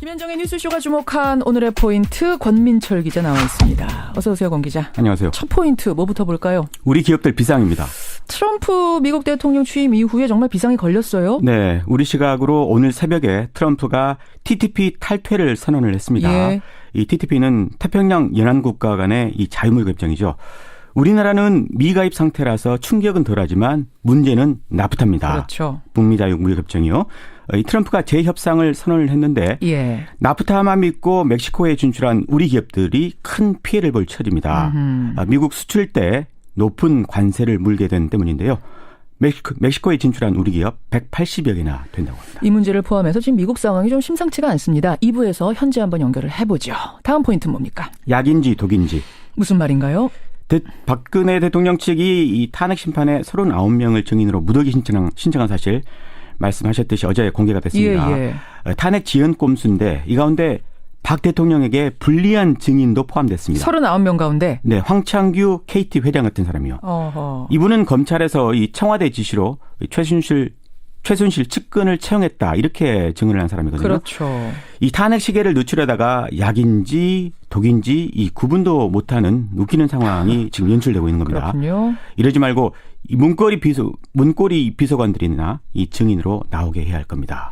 김현정의 뉴스쇼가 주목한 오늘의 포인트 권민철 기자 나와 있습니다. 어서 오세요, 권 기자. 안녕하세요. 첫 포인트 뭐부터 볼까요? 우리 기업들 비상입니다. 트럼프 미국 대통령 취임 이후에 정말 비상이 걸렸어요? 네, 우리 시각으로 오늘 새벽에 트럼프가 TPP 탈퇴를 선언을 했습니다. 예. 이 TPP는 태평양 연안국가 간의 이 자유무역 협정이죠. 우리나라는 미가입 상태라서 충격은 덜하지만 문제는 나프타입니다. 그렇죠. 북미 자유무역 협정이요. 이 트럼프가 재협상을 선언을 했는데 예. 나프타만 믿고 멕시코에 진출한 우리 기업들이 큰 피해를 볼 처지입니다. 미국 수출 때 높은 관세를 물게 된 때문인데요. 멕시코에 진출한 우리 기업 180여 개나 된다고 합니다. 이 문제를 포함해서 지금 미국 상황이 좀 심상치가 않습니다. 2부에서 현재 한번 연결을 해보죠. 다음 포인트는 뭡니까? 약인지 독인지. 무슨 말인가요? 박근혜 대통령 측이 이 탄핵 심판에 39명을 증인으로 무더기 신청한 사실 말씀하셨듯이 어제 공개가 됐습니다. 예. 탄핵 지연 꼼수인데 이 가운데 박 대통령에게 불리한 증인도 포함됐습니다. 39명 가운데? 네, 황창규 KT 회장 같은 사람이요. 어허. 이분은 검찰에서 이 청와대 지시로 최순실 측근을 채용했다 이렇게 증언을 한 사람이거든요. 그렇죠. 이 탄핵 시계를 늦추려다가 약인지 독인지 이 구분도 못하는 웃기는 상황이 지금 연출되고 있는 겁니다. 그렇군요. 이러지 말고 이 문고리 비서관들이나 이 증인으로 나오게 해야 할 겁니다.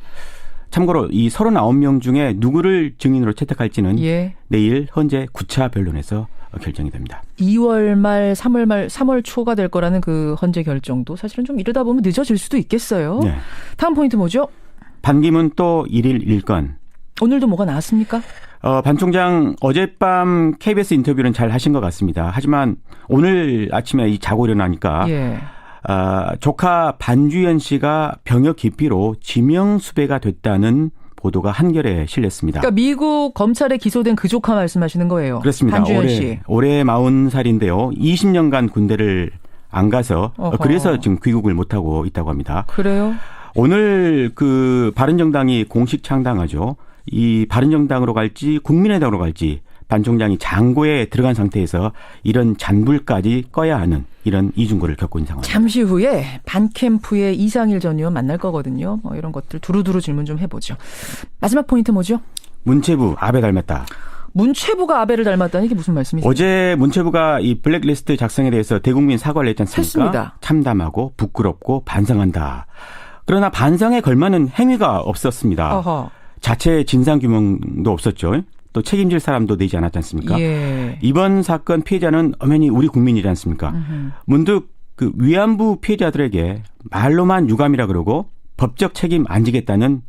참고로 이 39명 중에 누구를 증인으로 채택할지는 예. 내일 헌재 9차 변론에서 결정이 됩니다. 2월 말, 3월 초가 될 거라는 그 헌재 결정도 사실은 좀 이러다 보면 늦어질 수도 있겠어요. 네. 다음 포인트 뭐죠? 반기문 또 1일 1건. 오늘도 뭐가 나왔습니까? 반 총장 어젯밤 KBS 인터뷰는 잘 하신 것 같습니다. 하지만 오늘 아침에 이 자고 일어나니까 예. 조카 반주현 씨가 병역 기피로 지명수배가 됐다는 보도가 한겨레에 실렸습니다. 그러니까 미국 검찰에 기소된 그 조카 말씀하시는 거예요. 그렇습니다. 반주현 씨. 올해 40살인데요. 20년간 군대를 안 가서 그래서 지금 귀국을 못하고 있다고 합니다. 그래요? 오늘 그 바른정당이 공식 창당하죠. 이 바른정당으로 갈지 국민의당으로 갈지 반 총장이 장고에 들어간 상태에서 이런 잔불까지 꺼야 하는 이런 이중고를 겪고 있는 상황입니다. 잠시 후에 반캠프의 이상일 전 의원 만날 거거든요. 이런 것들 두루두루 질문 좀 해보죠. 마지막 포인트 뭐죠? 문체부 아베 닮았다. 문체부가 아베를 닮았다는 게 무슨 말씀이세요? 어제 문체부가 이 블랙리스트 작성에 대해서 대국민 사과를 했지 않습니까? 했습니다. 참담하고 부끄럽고 반성한다. 그러나 반성에 걸맞는 행위가 없었습니다. 어허. 자체 진상규명도 없었죠. 또 책임질 사람도 내지 않았지 않습니까? 예. 이번 사건 피해자는 엄연히 우리 국민이지 않습니까? 문득 그 위안부 피해자들에게 말로만 유감이라 그러고 법적 책임 안 지겠다는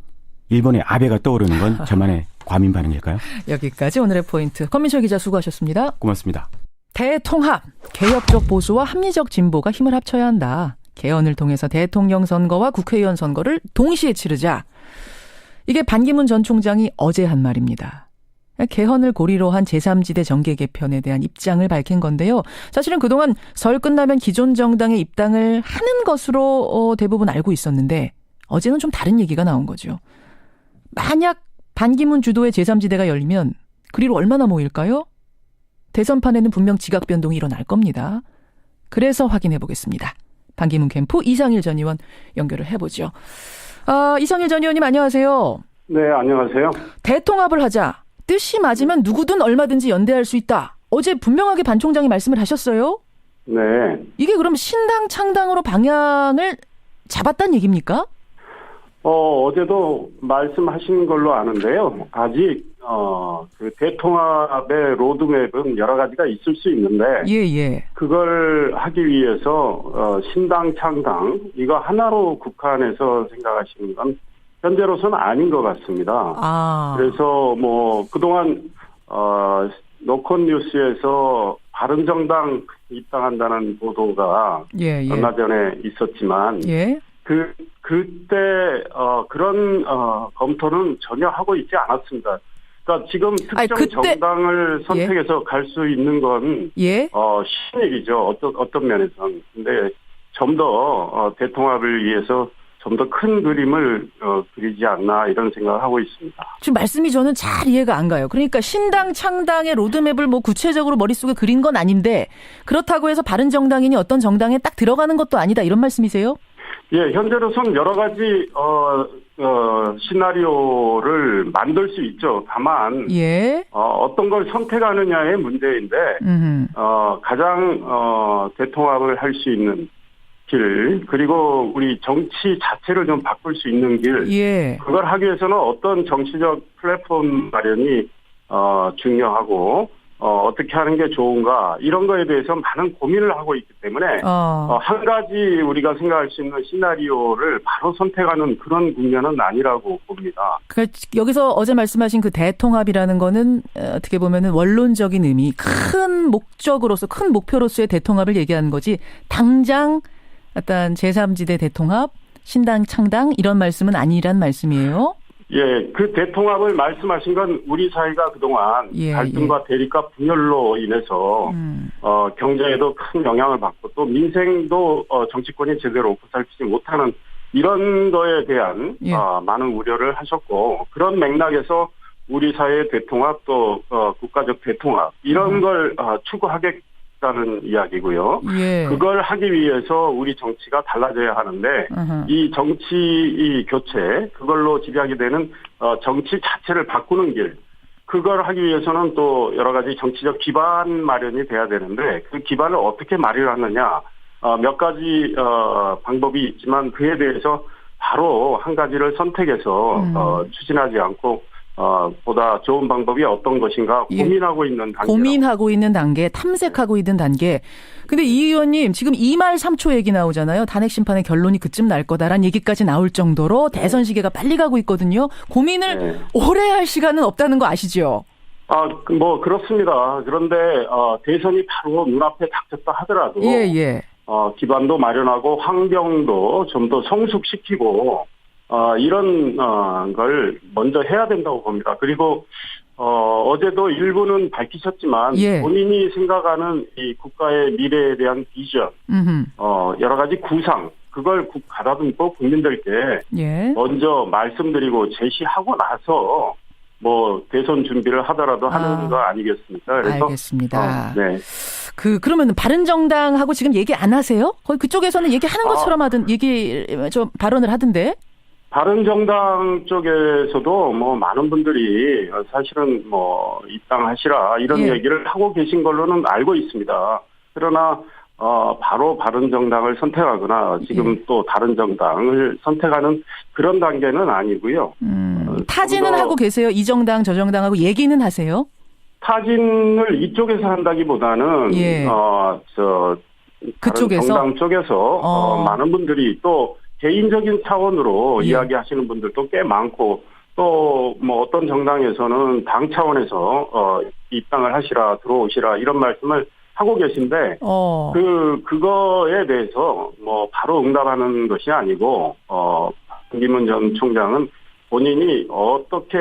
일본의 아베가 떠오르는 건 저만의 과민 반응일까요? 여기까지 오늘의 포인트. 권민철 기자 수고하셨습니다. 고맙습니다. 대통합, 개혁적 보수와 합리적 진보가 힘을 합쳐야 한다. 개헌을 통해서 대통령 선거와 국회의원 선거를 동시에 치르자. 이게 반기문 전 총장이 어제 한 말입니다. 개헌을 고리로 한 제3지대 정계 개편에 대한 입장을 밝힌 건데요. 사실은 그동안 설 끝나면 기존 정당의 입당을 하는 것으로 대부분 알고 있었는데 어제는 좀 다른 얘기가 나온 거죠. 만약 반기문 주도의 제3지대가 열리면 그리로 얼마나 모일까요? 대선판에는 분명 지각 변동이 일어날 겁니다. 그래서 확인해 보겠습니다. 반기문 캠프 이상일 전 의원 연결을 해보죠. 이상일 전 의원님 안녕하세요. 네, 안녕하세요. 대통합을 하자. 뜻이 맞으면 누구든 얼마든지 연대할 수 있다. 어제 분명하게 반 총장이 말씀을 하셨어요. 네. 이게 그럼 신당 창당으로 방향을 잡았다는 얘기입니까? 어제도 말씀하신 걸로 아는데요. 아직 그 대통합의 로드맵은 여러 가지가 있을 수 있는데 예. 그걸 하기 위해서 신당 창당 이거 하나로 국한해서 생각하시는 건 현재로서는 아닌 것 같습니다. 그래서 뭐 그동안 노컷 뉴스에서 바른정당 입당한다는 보도가 얼마 전에 있었지만 그때 그런 검토는 전혀 하고 있지 않았습니다. 그러니까 지금 특정 정당을 선택해서 갈 수 있는 건 쉬운 일이죠. 어떤 면에서는. 근데 좀 더 대통합을 위해서 좀 더 큰 그림을 그리지 않나 이런 생각을 하고 있습니다. 지금 말씀이 저는 잘 이해가 안 가요. 그러니까 신당 창당의 로드맵을 뭐 구체적으로 머릿속에 그린 건 아닌데 그렇다고 해서 바른정당이니 어떤 정당에 딱 들어가는 것도 아니다 이런 말씀이세요? 예, 현재로서는 여러 가지 시나리오를 만들 수 있죠. 다만 예. 어떤 걸 선택하느냐의 문제인데 가장 대통합을 할 수 있는 길, 그리고 우리 정치 자체를 좀 바꿀 수 있는 길, 예. 그걸 하기 위해서는 어떤 정치적 플랫폼 마련이 중요하고 어떻게 하는 게 좋은가, 이런 거에 대해서 많은 고민을 하고 있기 때문에 한 가지 우리가 생각할 수 있는 시나리오를 바로 선택하는 그런 국면은 아니라고 봅니다. 그러니까 여기서 어제 말씀하신 그 대통합이라는 거는 어떻게 보면은 원론적인 의미, 큰 목적으로서, 큰 목표로서의 대통합을 얘기하는 거지, 당장 어떤 제3지대 대통합, 신당 창당 이런 말씀은 아니란 말씀이에요? 예, 그 대통합을 말씀하신 건 우리 사회가 그동안 갈등과 대립과 분열로 인해서 경제에도 큰 영향을 받고 또 민생도 정치권이 제대로 보살피지 못하는 이런 거에 대한 많은 우려를 하셨고, 그런 맥락에서 우리 사회의 대통합 또 국가적 대통합 이런 걸 추구하겠다는 이야기고요. 예. 그걸 하기 위해서 우리 정치가 달라져야 하는데 이 정치 교체, 그걸로 지배하게 되는 정치 자체를 바꾸는 길, 그걸 하기 위해서는 또 여러 가지 정치적 기반 마련이 돼야 되는데 그 기반을 어떻게 마련하느냐, 몇 가지 방법이 있지만 그에 대해서 바로 한 가지를 선택해서 추진하지 않고 보다 좋은 방법이 어떤 것인가 고민하고 있는 단계. 고민하고 있는 단계, 탐색하고 있는 단계. 근데 이 의원님 지금 2말 3초 얘기 나오잖아요. 단핵 심판의 결론이 그쯤 날 거다라는 얘기까지 나올 정도로 대선 시기가 빨리 가고 있거든요. 고민을 오래 할 시간은 없다는 거 아시죠? 뭐 그렇습니다. 그런데 대선이 바로 눈앞에 닥쳤다 하더라도 기반도 마련하고 환경도 좀 더 성숙시키고 이런 걸 먼저 해야 된다고 봅니다. 그리고 어제도 일부는 밝히셨지만 본인이 생각하는 이 국가의 미래에 대한 비전, 여러 가지 구상, 그걸 가다듬고 국민들께 먼저 말씀드리고 제시하고 나서 뭐 대선 준비를 하더라도 하는 거 아니겠습니까? 그래서 알겠습니다. 그러면 바른정당하고 지금 얘기 안 하세요? 거의 그쪽에서는 얘기하는 것처럼 발언을 하던데. 바른정당 쪽에서도 뭐 많은 분들이 사실은 뭐 입당하시라 이런 얘기를 하고 계신 걸로는 알고 있습니다. 그러나 바로 바른정당을 선택하거나 지금 또 다른 정당을 선택하는 그런 단계는 아니고요. 타진은 하고 계세요? 이 정당 저 정당하고 얘기는 하세요? 타진을 이쪽에서 한다기보다는 그쪽에서? 정당 쪽에서 많은 분들이 또 개인적인 차원으로 이야기하시는 분들도 꽤 많고, 또 뭐 어떤 정당에서는 당 차원에서 입당을 하시라, 들어오시라 이런 말씀을 하고 계신데 그거에 대해서 뭐 바로 응답하는 것이 아니고 김기문 전 총장은 본인이 어떻게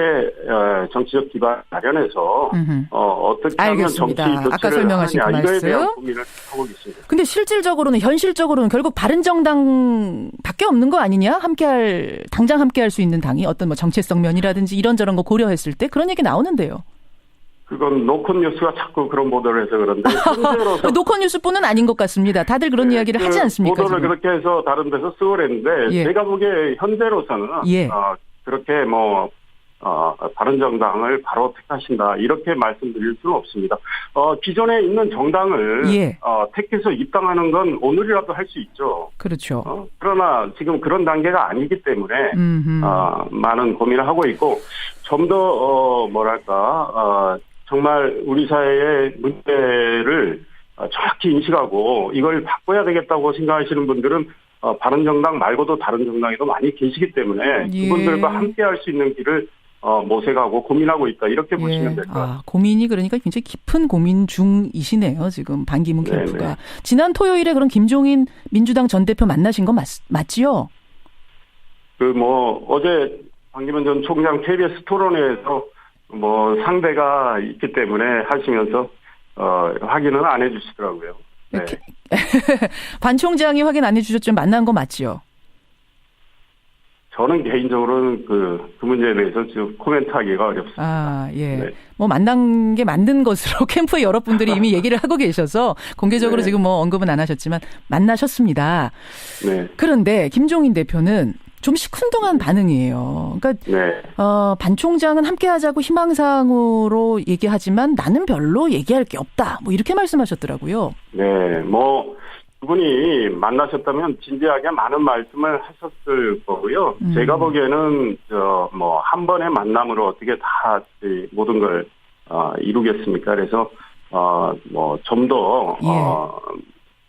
정치적 기반 마련해서 어떻게 하면 정치 아까 설명하신 그 하느냐, 이거에 말씀. 대한 고민을 하고 계십니다. 근데 실질적으로는 현실적으로는 결국 바른정당밖에 없는 거 아니냐? 당장 함께할 수 있는 당이 어떤 뭐 정체성 면이라든지 이런저런 거 고려했을 때 그런 얘기 나오는데요. 그건 노컷뉴스가 자꾸 그런 보도를 해서 그런데 현재로서 노컷뉴스뿐은 아닌 것 같습니다. 다들 그런 이야기를 하지 않습니까? 보도를 지금? 그렇게 해서 다른 데서 쓰고 그랬는데 제가 보기에 현재로서는 그렇게 뭐 바른정당을 바로 택하신다 이렇게 말씀드릴 수는 없습니다. 기존에 있는 정당을 택해서 입당하는 건 오늘이라도 할 수 있죠. 그렇죠. 그러나 지금 그런 단계가 아니기 때문에 많은 고민을 하고 있고, 좀 더 정말 우리 사회의 문제를 정확히 인식하고 이걸 바꿔야 되겠다고 생각하시는 분들은 바른정당 말고도 다른 정당에도 많이 계시기 때문에 그분들과 함께 할 수 있는 길을 모색하고 고민하고 있다, 이렇게 보시면 될 것 같습니다. 고민이 그러니까 굉장히 깊은 고민 중이시네요, 지금 반기문 캠프가. 지난 토요일에 그럼 김종인 민주당 전 대표 만나신 건 맞지요? 어제 반기문 전 총장 KBS 토론회에서 상대가 있기 때문에 하시면서 확인은 안 해주시더라고요. 네. 반 총장이 확인 안 해주셨지만 만난 거 맞지요? 저는 개인적으로는 그 문제에 대해서 지금 코멘트하기가 어렵습니다. 만난 게 맞는 것으로 캠프의 여러분들이 이미 얘기를 하고 계셔서 공개적으로 지금 언급은 안 하셨지만 만나셨습니다. 그런데 김종인 대표는 좀 시큰둥한 반응이에요. 그러니까 네. 반 총장은 함께하자고 희망사항으로 얘기하지만 나는 별로 얘기할 게 없다. 뭐 이렇게 말씀하셨더라고요. 네, 뭐 두 분이 만나셨다면 진지하게 많은 말씀을 하셨을 거고요. 제가 보기에는 뭐 한 번의 만남으로 어떻게 다 모든 걸 이루겠습니까? 그래서 뭐 좀 더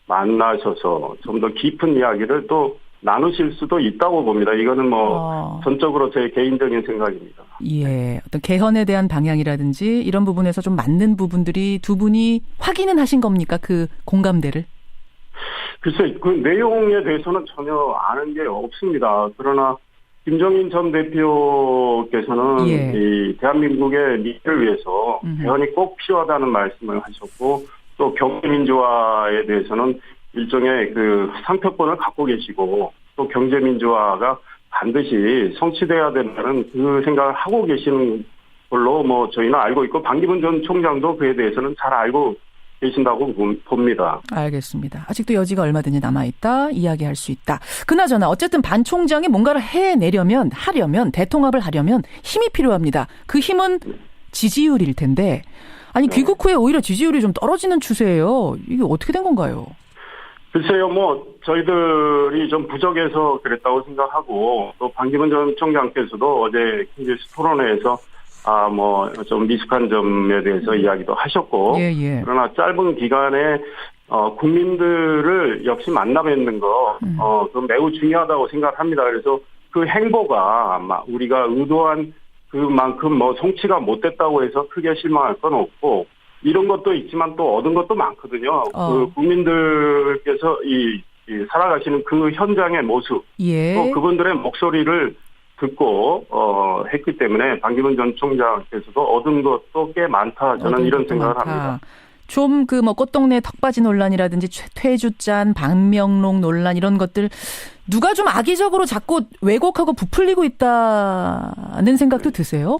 만나셔서 좀 더 깊은 이야기를 또 나누실 수도 있다고 봅니다. 이거는 뭐 전적으로 제 개인적인 생각입니다. 예, 어떤 개헌에 대한 방향이라든지 이런 부분에서 좀 맞는 부분들이 두 분이 확인은 하신 겁니까? 그 공감대를? 글쎄, 그 내용에 대해서는 전혀 아는 게 없습니다. 그러나 김정인 전 대표께서는 이 대한민국의 미래를 위해서 개헌이 꼭 필요하다는 말씀을 하셨고, 또 경제민주화에 대해서는 일종의 그 상표권을 갖고 계시고, 또 경제민주화가 반드시 성취돼야 된다는 그 생각을 하고 계시는 걸로 뭐 저희는 알고 있고, 반기문 전 총장도 그에 대해서는 잘 알고 계신다고 봅니다. 알겠습니다. 아직도 여지가 얼마든지 남아있다. 이야기할 수 있다. 그나저나 어쨌든 반 총장이 뭔가를 하려면 대통합을 하려면 힘이 필요합니다. 그 힘은 지지율일 텐데 아니 귀국 후에 오히려 지지율이 좀 떨어지는 추세예요. 이게 어떻게 된 건가요? 글쎄요, 뭐 저희들이 좀 부족해서 그랬다고 생각하고 또 반기문 전 총장께서도 어제 KBS 토론회에서 뭐 좀 미숙한 점에 대해서 이야기도 하셨고 그러나 짧은 기간에 국민들을 역시 만나 뵙는 거 그건 매우 중요하다고 생각합니다. 그래서 그 행보가 아마 우리가 의도한 그만큼 뭐 성취가 못됐다고 해서 크게 실망할 건 없고 이런 것도 있지만 또 얻은 것도 많거든요. 그 국민들께서 이 살아가시는 그 현장의 모습 또 그분들의 목소리를 듣고 했기 때문에 반기문 전 총장께서도 얻은 것도 꽤 많다. 저는 이런 생각을 합니다. 좀 그 뭐 꽃동네 턱받이 논란이라든지 퇴주잔, 방명록 논란 이런 것들 누가 좀 악의적으로 자꾸 왜곡하고 부풀리고 있다는 생각도 드세요?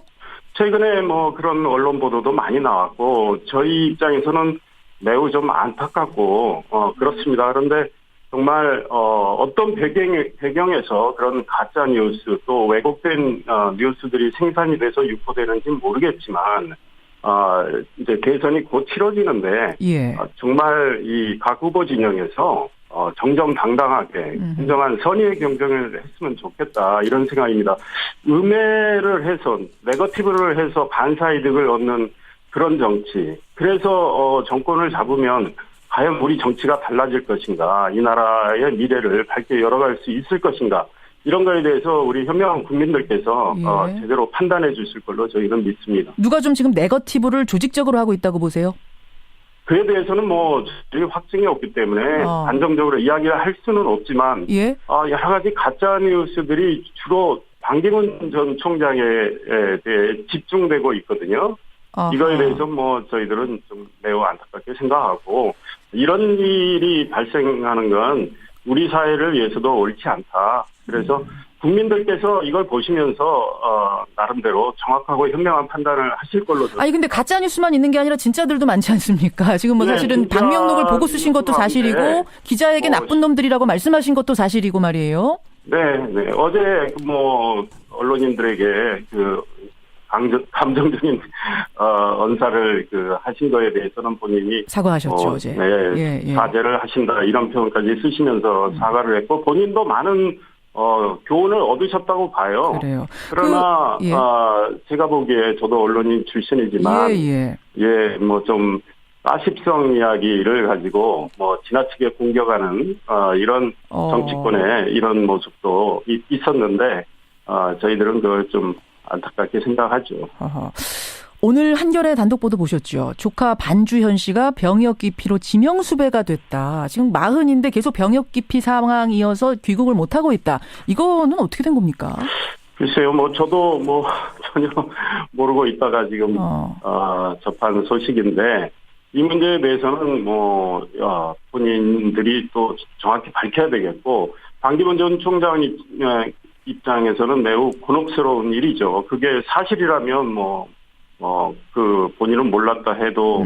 최근에 뭐 그런 언론 보도도 많이 나왔고 저희 입장에서는 매우 좀 안타깝고 그렇습니다. 그런데 정말 어떤 배경에서 그런 가짜 뉴스 또 왜곡된 뉴스들이 생산이 돼서 유포되는지는 모르겠지만 이제 대선이 곧 치러지는데 정말 이 각 후보 진영에서 정정당당하게 진정한 선의의 경쟁을 했으면 좋겠다 이런 생각입니다. 음해를 해서 네거티브를 해서 반사이득을 얻는 그런 정치. 그래서 정권을 잡으면 과연 우리 정치가 달라질 것인가, 이 나라의 미래를 밝게 열어갈 수 있을 것인가, 이런 거에 대해서 우리 현명한 국민들께서 제대로 판단해 주실 걸로 저희는 믿습니다. 누가 좀 지금 네거티브를 조직적으로 하고 있다고 보세요? 그에 대해서는 뭐 확증이 없기 때문에 단정적으로 이야기를 할 수는 없지만 여러 가지 가짜 뉴스들이 주로 반기문 전 총장에 대해 집중되고 있거든요. 이거에 대해서 뭐 저희들은 좀 매우 안타깝게 생각하고 이런 일이 발생하는 건 우리 사회를 위해서도 옳지 않다. 그래서 국민들께서 이걸 보시면서 나름대로 정확하고 현명한 판단을 하실 걸로. 아니 근데 가짜 뉴스만 있는 게 아니라 진짜들도 많지 않습니까? 지금 뭐 사실은 방명록을 보고 쓰신 것도 사실이고 기자에게 나쁜 놈들이라고 말씀하신 것도 사실이고 말이에요. 네. 어제 뭐 언론인들에게 감정적인 언사를 하신 거에 대해서는 본인이 사과하셨죠 어제. 사죄를 하신다 이런 표현까지 쓰시면서 사과를 했고 본인도 많은 교훈을 얻으셨다고 봐요. 그래요. 그러나 제가 보기에 저도 언론인 출신이지만 뭐 좀 가십성 이야기를 가지고 뭐 지나치게 공격하는 이런 정치권의 이런 모습도 있었는데 저희들은 그걸 좀 안타깝게 생각하죠. 오늘 한겨레 단독 보도 보셨죠? 조카 반주현 씨가 병역 기피로 지명수배가 됐다. 지금 40인데 계속 병역 기피 상황이어서 귀국을 못하고 있다. 이거는 어떻게 된 겁니까? 글쎄요, 뭐 저도 뭐 전혀 모르고 있다가 지금 접한 소식인데 이 문제에 대해서는 뭐 본인들이 또 정확히 밝혀야 되겠고 반기문 전 총장 입장에서는 매우 곤혹스러운 일이죠. 그게 사실이라면 본인은 몰랐다 해도,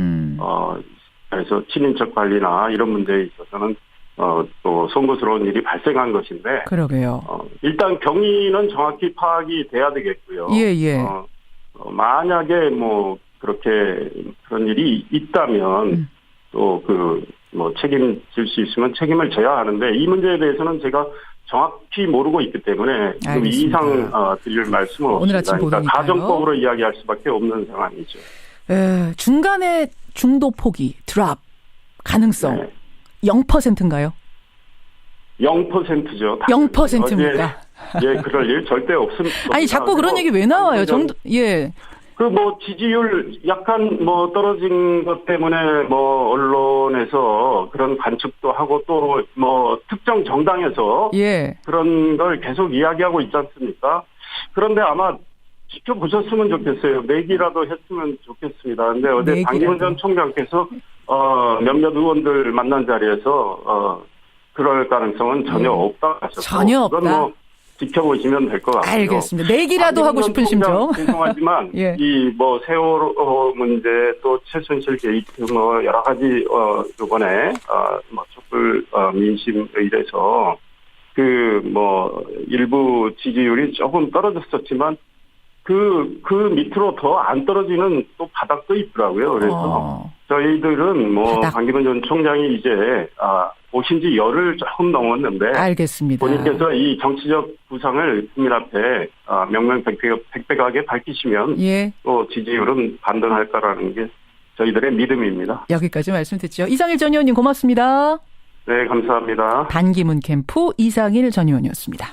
그래서 친인척 관리나 이런 문제에 있어서는 또 송구스러운 일이 발생한 것인데. 그러게요. 일단 경위는 정확히 파악이 돼야 되겠고요. 예. 만약에 뭐 그렇게 그런 일이 있다면 또 책임질 수 있으면 책임을 져야 하는데 이 문제에 대해서는 제가 정확히 모르고 있기 때문에 지금 이 이상 드릴 말씀은 오늘 없습니다. 아침 그러니까 보도니까요. 가정법으로 이야기할 수밖에 없는 상황이죠. 중간에 중도 포기, 드랍 가능성 네. 0%인가요? 0%죠. 0%입니까? 그럴 일 절대 없습니다. 아니 자꾸 그런 얘기 왜 나와요? 예. 지지율 약간 떨어진 것 때문에 언론에서 그런 관측도 하고 또 특정 정당에서 그런 걸 계속 이야기하고 있지 않습니까? 그런데 아마 지켜보셨으면 좋겠어요. 내기라도 했으면 좋겠습니다. 근데 어제 반기문 전 총장께서 몇몇 의원들 만난 자리에서 그럴 가능성은 전혀 없다 하셨고 전혀 없다. 그건 지켜보시면 될 것 같고요. 알겠습니다. 내기라도 하고 싶은 심정. 죄송하지만 이 세월호 문제 또 최순실 게이트 여러 가지 이번에 촛불 민심에 의해서 일부 지지율이 조금 떨어졌었지만 그 밑으로 더 안 떨어지는 또 바닥도 있더라고요. 그래서 저희들은 반기문 전 총장이 이제 오신 지 열흘 조금 넘었는데. 알겠습니다. 본인께서 이 정치적 부상을 국민 앞에 명명백백하게 밝히시면 또 지지율은 반등할 거라는 게 저희들의 믿음입니다. 여기까지 말씀 듣죠. 이상일 전 의원님 고맙습니다. 네, 감사합니다. 반기문 캠프 이상일 전 의원이었습니다.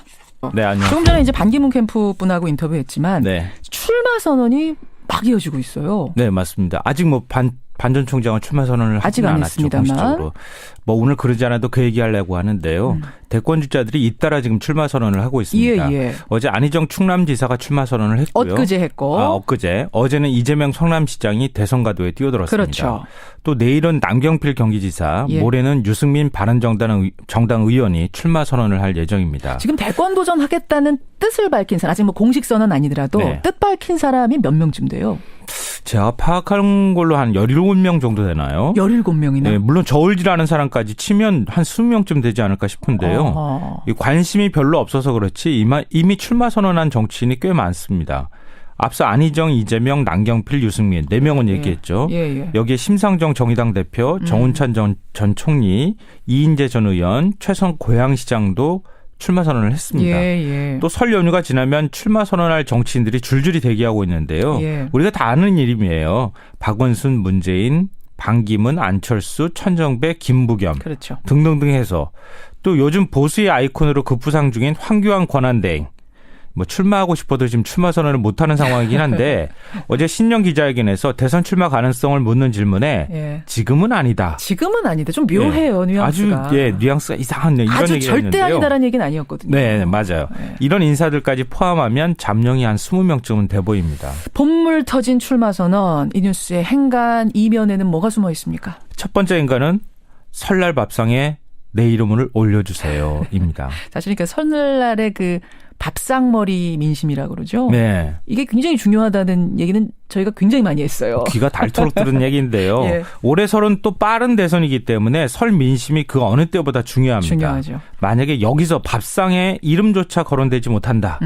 네, 안녕하세요. 조금 전에 이제 반기문 캠프 분하고 인터뷰했지만 출마 선언이 막 이어지고 있어요. 네, 맞습니다. 아직 반 전 총장은 출마 선언을 하지 않았죠. 공식적으로. 오늘 그러지 않아도 그 얘기하려고 하는데요. 대권 주자들이 잇따라 지금 출마 선언을 하고 있습니다. 어제 안희정 충남지사가 출마 선언을 했고요. 엊그제 했고. 엊그제. 어제는 이재명 성남시장이 대선 가도에 뛰어들었습니다. 그렇죠. 또 내일은 남경필 경기지사, 모레는 유승민 바른정당 의원이 출마 선언을 할 예정입니다. 지금 대권 도전하겠다는 뜻을 밝힌 사람, 아직 공식 선언 아니더라도 뜻 밝힌 사람이 몇 명쯤 돼요? 제가 파악한 걸로 한 17명 정도 되나요? 17명이나? 네, 물론 저울질하는 사람까지 치면 한 20명쯤 되지 않을까 싶은데요. 관심이 별로 없어서 그렇지 이미 출마 선언한 정치인이 꽤 많습니다. 앞서 안희정, 이재명, 남경필, 유승민 4명은 얘기했죠. 여기에 심상정 정의당 대표, 정운찬 전 총리, 이인재 전 의원, 최성 고양시장도 출마 선언을 했습니다. 또 설 연휴가 지나면 출마 선언할 정치인들이 줄줄이 대기하고 있는데요. 우리가 다 아는 이름이에요. 박원순, 문재인, 반기문, 안철수, 천정배, 김부겸 등등등 해서 또 요즘 보수의 아이콘으로 급부상 중인 황교안 권한대행. 출마하고 싶어도 지금 출마 선언을 못하는 상황이긴 한데 어제 신년 기자회견에서 대선 출마 가능성을 묻는 질문에 지금은 아니다. 지금은 아니다. 좀 묘해요. 뉘앙스가. 아주 뉘앙스가 이상한 이런 아주 얘기를 절대 했는데요. 아니다라는 얘기는 아니었거든요. 네, 맞아요. 이런 인사들까지 포함하면 잠룡이 한 20명쯤은 돼 보입니다. 본물 터진 출마 선언. 이 뉴스의 행간 이면에는 뭐가 숨어 있습니까? 첫 번째 행간은 설날 밥상에 내 이름을 올려주세요입니다. 사실 그러니까 설날에 밥상머리 민심이라고 그러죠. 네. 이게 굉장히 중요하다는 얘기는 저희가 굉장히 많이 했어요. 귀가 닳도록 들은 얘기인데요. 올해 설은 또 빠른 대선이기 때문에 설 민심이 그 어느 때보다 중요합니다. 중요하죠. 만약에 여기서 밥상에 이름조차 거론되지 못한다.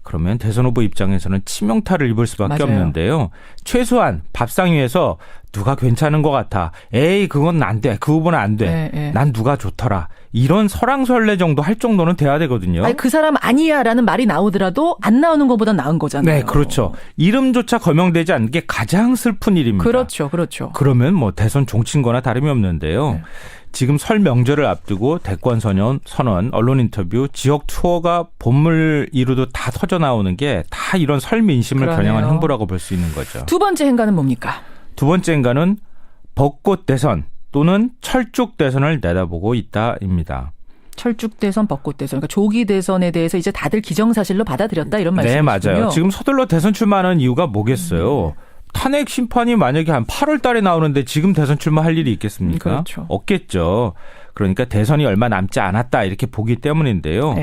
그러면 대선 후보 입장에서는 치명타를 입을 수밖에 없는데요. 최소한 밥상 위에서 누가 괜찮은 것 같아. 에이 그건 안 돼. 그 후보는 안 돼. 난 누가 좋더라. 이런 설왕설래 정도 할 정도는 돼야 되거든요. 아니, 그 사람 아니야라는 말이 나오더라도 안 나오는 것보다 나은 거잖아요. 네, 그렇죠. 이름조차 거명되지 않는 게 가장 슬픈 일입니다. 그렇죠. 그러면 대선 종친 거나 다름이 없는데요. 지금 설 명절을 앞두고 대권 선언, 언론 인터뷰, 지역 투어가 본물 이루도 다 터져 나오는 게 다 이런 설 민심을 겨냥한 행보라고 볼 수 있는 거죠. 두 번째 행간은 뭡니까? 두 번째 행간은 벚꽃 대선 또는 철쭉 대선을 내다보고 있다입니다. 철쭉 대선, 벚꽃 대선, 그러니까 조기 대선에 대해서 이제 다들 기정사실로 받아들였다 이런 말씀이시군요. 네, 맞아요. 지금 서둘러 대선 출마하는 이유가 뭐겠어요? 탄핵 심판이 만약에 한 8월 달에 나오는데 지금 대선 출마할 일이 있겠습니까? 그렇죠. 없겠죠. 그러니까 대선이 얼마 남지 않았다 이렇게 보기 때문인데요.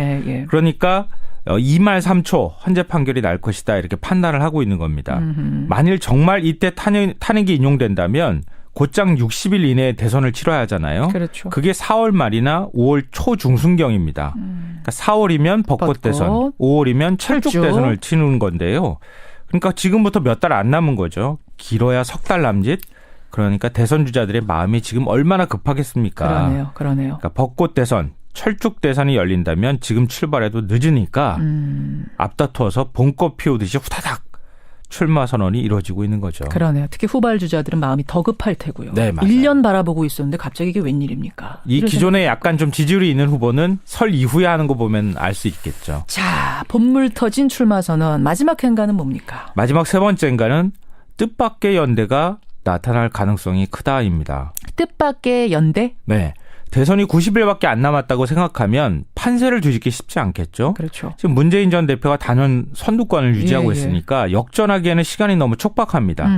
그러니까 2말 3초 헌재 판결이 날 것이다 이렇게 판단을 하고 있는 겁니다. 만일 정말 이때 탄핵이 인용된다면 곧장 60일 이내에 대선을 치러야 하잖아요. 그렇죠. 그게 4월 말이나 5월 초중순경입니다. 그러니까 4월이면 벚꽃 대선, 5월이면 철쭉 대선을 치는 건데요. 그러니까 지금부터 몇 달 안 남은 거죠. 길어야 석 달 남짓. 그러니까 대선 주자들의 마음이 지금 얼마나 급하겠습니까? 그러네요. 그러니까 벚꽃 대선, 철쭉 대선이 열린다면 지금 출발해도 늦으니까 앞다투어서 봄꽃 피우듯이 후다닥 출마 선언이 이루어지고 있는 거죠. 그러네요. 특히 후발 주자들은 마음이 더 급할 테고요. 네, 맞아요. 1년 바라보고 있었는데 갑자기 이게 웬일입니까? 이 기존에 약간 좀 지지율이 있는 후보는 설 이후에 하는 거 보면 알 수 있겠죠. 자, 본물 터진 출마 선언. 마지막 행가는 뭡니까? 마지막 세 번째 행가는 뜻밖의 연대가 나타날 가능성이 크다입니다. 뜻밖의 연대? 네. 대선이 90일밖에 안 남았다고 생각하면 판세를 뒤집기 쉽지 않겠죠. 그렇죠. 지금 문재인 전 대표가 단연 선두권을 유지하고 있으니까 역전하기에는 시간이 너무 촉박합니다.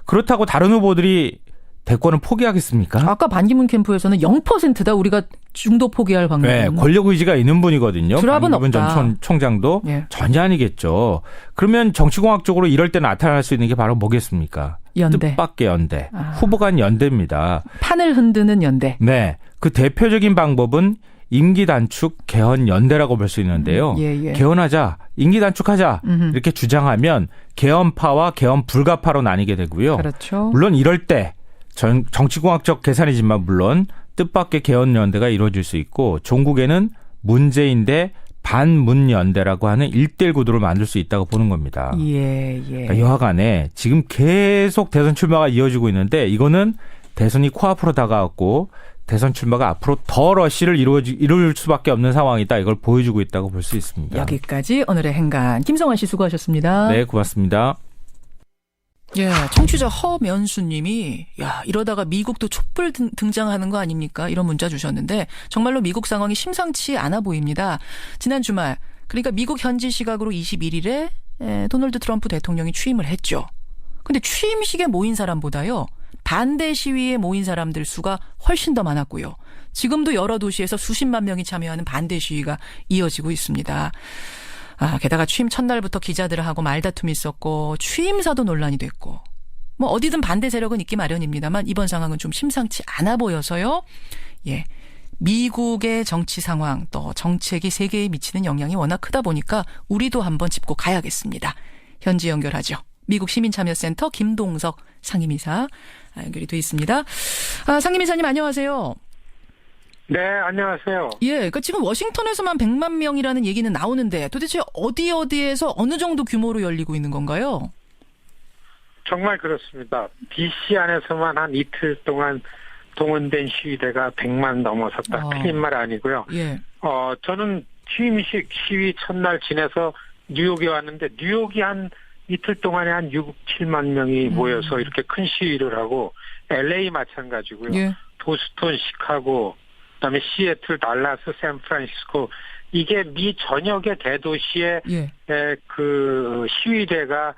그렇다고 다른 후보들이 대권을 포기하겠습니까? 아까 반기문 캠프에서는 0%다 우리가 중도 포기할 방법. 네, 권력 의지가 있는 분이거든요. 드랍은 반기문 없다. 전 총장도 전혀 아니겠죠. 그러면 정치공학적으로 이럴 때 나타날 수 있는 게 바로 뭐겠습니까? 연대. 뜻밖의 연대. 후보 간 연대입니다. 판을 흔드는 연대. 네. 그 대표적인 방법은 임기 단축 개헌 연대라고 볼 수 있는데요. 개헌하자, 임기 단축하자 이렇게 주장하면 개헌파와 개헌 불가파로 나뉘게 되고요. 그렇죠. 물론 이럴 때 정치공학적 계산이지만 물론 뜻밖의 개헌 연대가 이루어질 수 있고 종국에는 문재인 대 반문 연대라고 하는 1대1 구도를 만들 수 있다고 보는 겁니다. 그러니까 여하간에 지금 계속 대선 출마가 이어지고 있는데 이거는 대선이 코앞으로 다가왔고 대선 출마가 앞으로 더 러시를 이룰 수밖에 없는 상황이다. 이걸 보여주고 있다고 볼 수 있습니다. 여기까지 오늘의 행간. 김성환 씨 수고하셨습니다. 네, 고맙습니다. 예, 청취자 허면수님이 이러다가 미국도 촛불 등장하는 거 아닙니까? 이런 문자 주셨는데 정말로 미국 상황이 심상치 않아 보입니다. 지난 주말 그러니까 미국 현지 시각으로 21일에 도널드 트럼프 대통령이 취임을 했죠. 근데 취임식에 모인 사람보다요. 반대 시위에 모인 사람들 수가 훨씬 더 많았고요. 지금도 여러 도시에서 수십만 명이 참여하는 반대 시위가 이어지고 있습니다. 게다가 취임 첫날부터 기자들하고 말다툼이 있었고 취임사도 논란이 됐고 뭐 어디든 반대 세력은 있기 마련입니다만 이번 상황은 좀 심상치 않아 보여서요. 미국의 정치 상황 또 정책이 세계에 미치는 영향이 워낙 크다 보니까 우리도 한번 짚고 가야겠습니다. 현지 연결하죠. 미국 시민참여센터 김동석 상임이사 연결이 돼 있습니다. 상임이사님 안녕하세요. 네, 안녕하세요. 그러니까 지금 워싱턴에서만 100만 명이라는 얘기는 나오는데 도대체 어디에서 어느 정도 규모로 열리고 있는 건가요? 정말 그렇습니다. DC 안에서만 한 이틀 동안 동원된 시위대가 100만 넘어섰다. 틀린 말 아니고요. 저는 취임식 시위 첫날 지내서 뉴욕에 왔는데 뉴욕이 한 이틀 동안에 한 6, 7만 명이 모여서 이렇게 큰 시위를 하고 LA 마찬가지고요. 보스턴, 시카고, 그다음에 시애틀, 달라스, 샌프란시스코 이게 미 전역의 대도시의 그 시위대가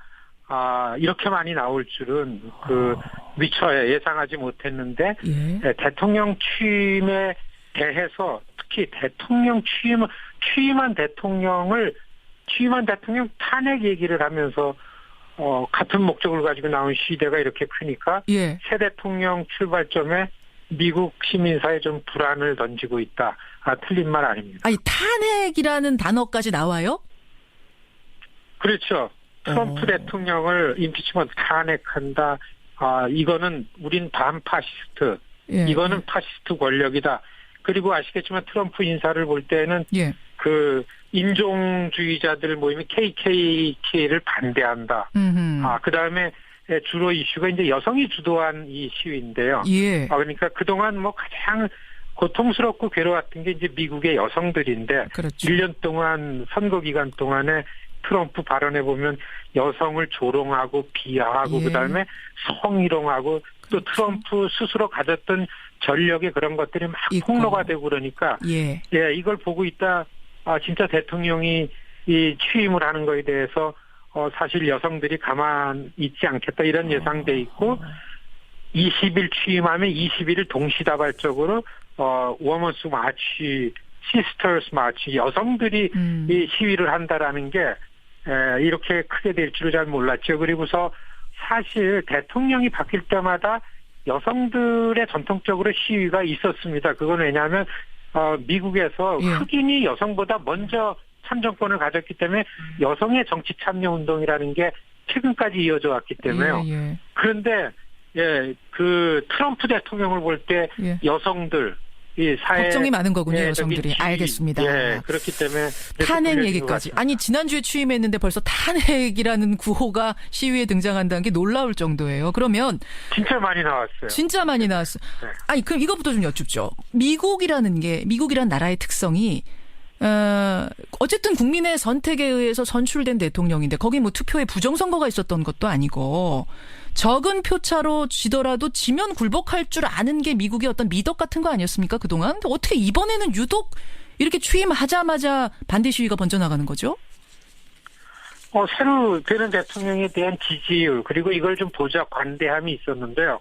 이렇게 많이 나올 줄은 미처 예상하지 못했는데 대통령 취임에 대해서 특히 대통령 취임한 대통령 탄핵 얘기를 하면서 같은 목적을 가지고 나온 시위대가 이렇게 크니까 새 대통령 출발점에 미국 시민사에 좀 불안을 던지고 있다. 틀린 말 아닙니다. 아니 탄핵이라는 단어까지 나와요? 그렇죠. 트럼프 대통령을 임피치먼트 탄핵한다. 이거는 우린 반파시스트. 이거는 파시스트 권력이다. 그리고 아시겠지만 트럼프 인사를 볼 때는 그 인종주의자들 모임이 KKK를 반대한다. 그다음에 주로 이슈가 이제 여성이 주도한 이 시위인데요. 그러니까 그동안 뭐 가장 고통스럽고 괴로웠던 게 이제 미국의 여성들인데 1년 동안 선거 기간 동안에 트럼프 발언해 보면 여성을 조롱하고 비하하고 그다음에 성희롱하고 또 트럼프 스스로 가졌던 전력의 그런 것들이 막 폭로가 되고 그러니까 이걸 보고 있다 진짜 대통령이 이 취임을 하는 거에 대해서 사실 여성들이 가만 있지 않겠다 이런 예상돼 있고 20일 취임하면 21일 동시다발적으로 워먼스 마치, 시스터스 마치 여성들이 이 시위를 한다라는 게 이렇게 크게 될 줄을 잘 몰랐죠. 그리고서 사실 대통령이 바뀔 때마다 여성들의 전통적으로 시위가 있었습니다. 그건 왜냐하면 미국에서 흑인이 여성보다 먼저 참정권을 가졌기 때문에 여성의 정치 참여 운동이라는 게 최근까지 이어져 왔기 때문에요. 그런데 그 트럼프 대통령을 볼 때 여성들 이 사회 걱정이 많은 거군요, 여성들이. 알겠습니다. 그렇기 때문에 탄핵 얘기까지. 아니 지난주에 취임했는데 벌써 탄핵이라는 구호가 시위에 등장한다는 게 놀라울 정도예요. 그러면 진짜 많이 나왔어요. 진짜 많이 나왔어요. 네. 아니 그럼 이것부터 좀 여쭙죠. 미국이라는 나라의 특성이 어쨌든 국민의 선택에 의해서 선출된 대통령인데 거기 뭐 투표에 부정선거가 있었던 것도 아니고 적은 표차로 지더라도 지면 굴복할 줄 아는 게 미국의 어떤 미덕 같은 거 아니었습니까 그동안? 근데 어떻게 이번에는 유독 이렇게 취임하자마자 반대 시위가 번져나가는 거죠? 새로 되는 대통령에 대한 지지율 그리고 이걸 좀 보자 관대함이 있었는데요.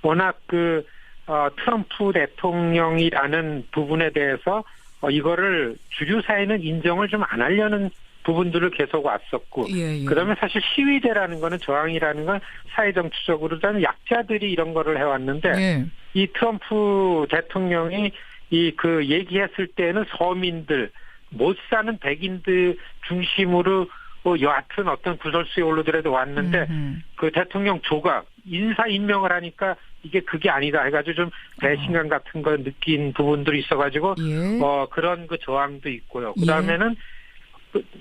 워낙 트럼프 대통령이라는 부분에 대해서 이거를 주류 사회는 인정을 좀 안 하려는 부분들을 계속 왔었고 그다음에 사실 시위대라는 거는 저항이라는 건 사회정치적으로는 약자들이 이런 거를 해왔는데 이 트럼프 대통령이 얘기했을 때는 서민들 못 사는 백인들 중심으로 여하튼 어떤 구설수에 올라더라도 왔는데 그 대통령 조각 인사 임명을 하니까 그게 아니다 해가지고 좀 배신감 같은 걸 느낀 부분들이 있어가지고 그런 저항도 있고요. 그다음에는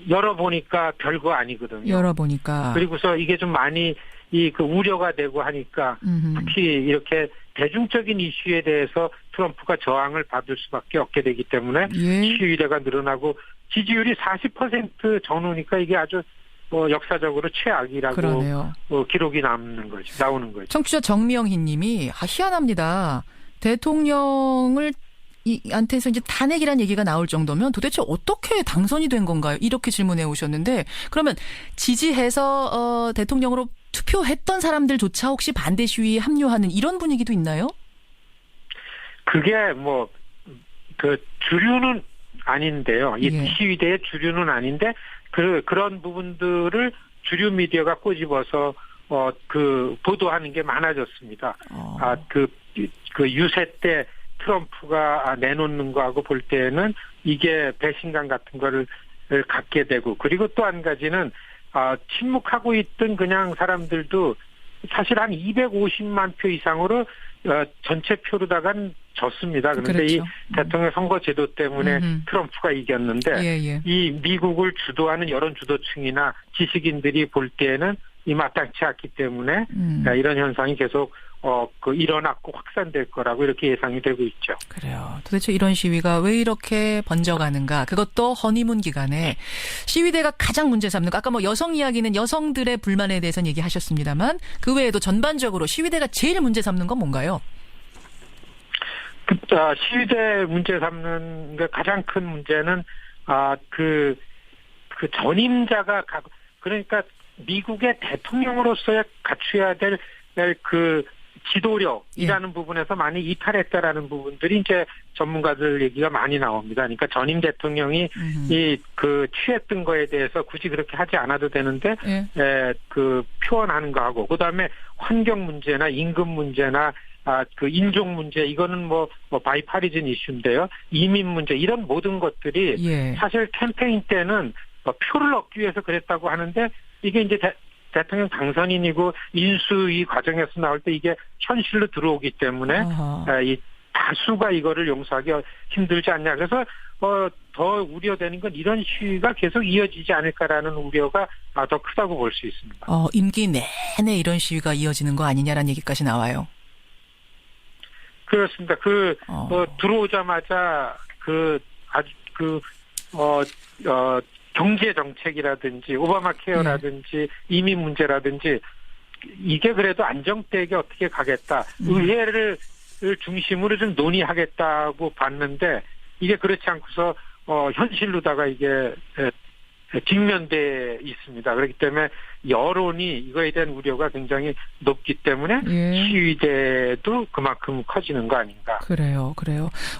열어보니까 별거 아니거든요. 열어보니까. 그리고서 이게 좀 많이 우려가 되고 하니까 특히 이렇게 대중적인 이슈에 대해서 트럼프가 저항을 받을 수밖에 없게 되기 때문에 시위대가 늘어나고 지지율이 40% 전후니까 이게 아주 역사적으로 최악이라고 기록이 나오는 거죠. 청취자 정명희 님이 희한합니다. 대통령을 한테서 이제 탄핵이라는 얘기가 나올 정도면 도대체 어떻게 당선이 된 건가요? 이렇게 질문해 오셨는데 그러면 지지해서 대통령으로 투표했던 사람들조차 혹시 반대 시위에 합류하는 이런 분위기도 있나요? 그게 주류는 아닌데요. 이 시위대의 주류는 아닌데 그런 부분들을 주류 미디어가 꼬집어서 보도하는 게 많아졌습니다. 유세 때 트럼프가 내놓는 거하고 볼 때는 이게 배신감 같은 거를 갖게 되고 그리고 또 한 가지는 침묵하고 있던 그냥 사람들도 사실 한 250만 표 이상으로 전체 표로다간 졌습니다. 그런데 이 대통령 선거 제도 때문에 트럼프가 이겼는데 이 미국을 주도하는 여론 주도층이나 지식인들이 볼 때에는 이 마땅치 않기 때문에 이런 현상이 계속 일어났고 확산될 거라고 이렇게 예상이 되고 있죠. 그래요. 도대체 이런 시위가 왜 이렇게 번져가는가. 그것도 허니문 기간에 시위대가 가장 문제 삼는 거. 아까 여성 이야기는 여성들의 불만에 대해서는 얘기하셨습니다만 그 외에도 전반적으로 시위대가 제일 문제 삼는 건 뭔가요? 시위대 문제 삼는 가장 큰 문제는 전임자가 그러니까 미국의 대통령으로서의 갖춰야 될 지도력이라는 부분에서 많이 이탈했다라는 부분들이 이제 전문가들 얘기가 많이 나옵니다. 그러니까 전임 대통령이 취했던 거에 대해서 굳이 그렇게 하지 않아도 되는데 표현하는 거하고 그다음에 환경 문제나 임금 문제나 인종 문제 이거는 바이파리즌 이슈인데요. 이민 문제 이런 모든 것들이 사실 캠페인 때는 표를 얻기 위해서 그랬다고 하는데 이게 이제 대통령 당선인이고 인수위 과정에서 나올 때 이게 현실로 들어오기 때문에 이 다수가 이거를 용서하기 힘들지 않냐. 그래서 더 우려되는 건 이런 시위가 계속 이어지지 않을까라는 우려가 더 크다고 볼 수 있습니다. 임기 내내 이런 시위가 이어지는 거 아니냐라는 얘기까지 나와요. 그렇습니다. 들어오자마자 경제 정책이라든지 오바마 케어라든지 이민 문제라든지 이게 그래도 안정되게 어떻게 가겠다. 의회를 중심으로 좀 논의하겠다고 봤는데 이게 그렇지 않고서 현실로다가 이게 직면돼 있습니다. 그렇기 때문에 여론이 이거에 대한 우려가 굉장히 높기 때문에 시위대도 그만큼 커지는 거 아닌가. 그래요.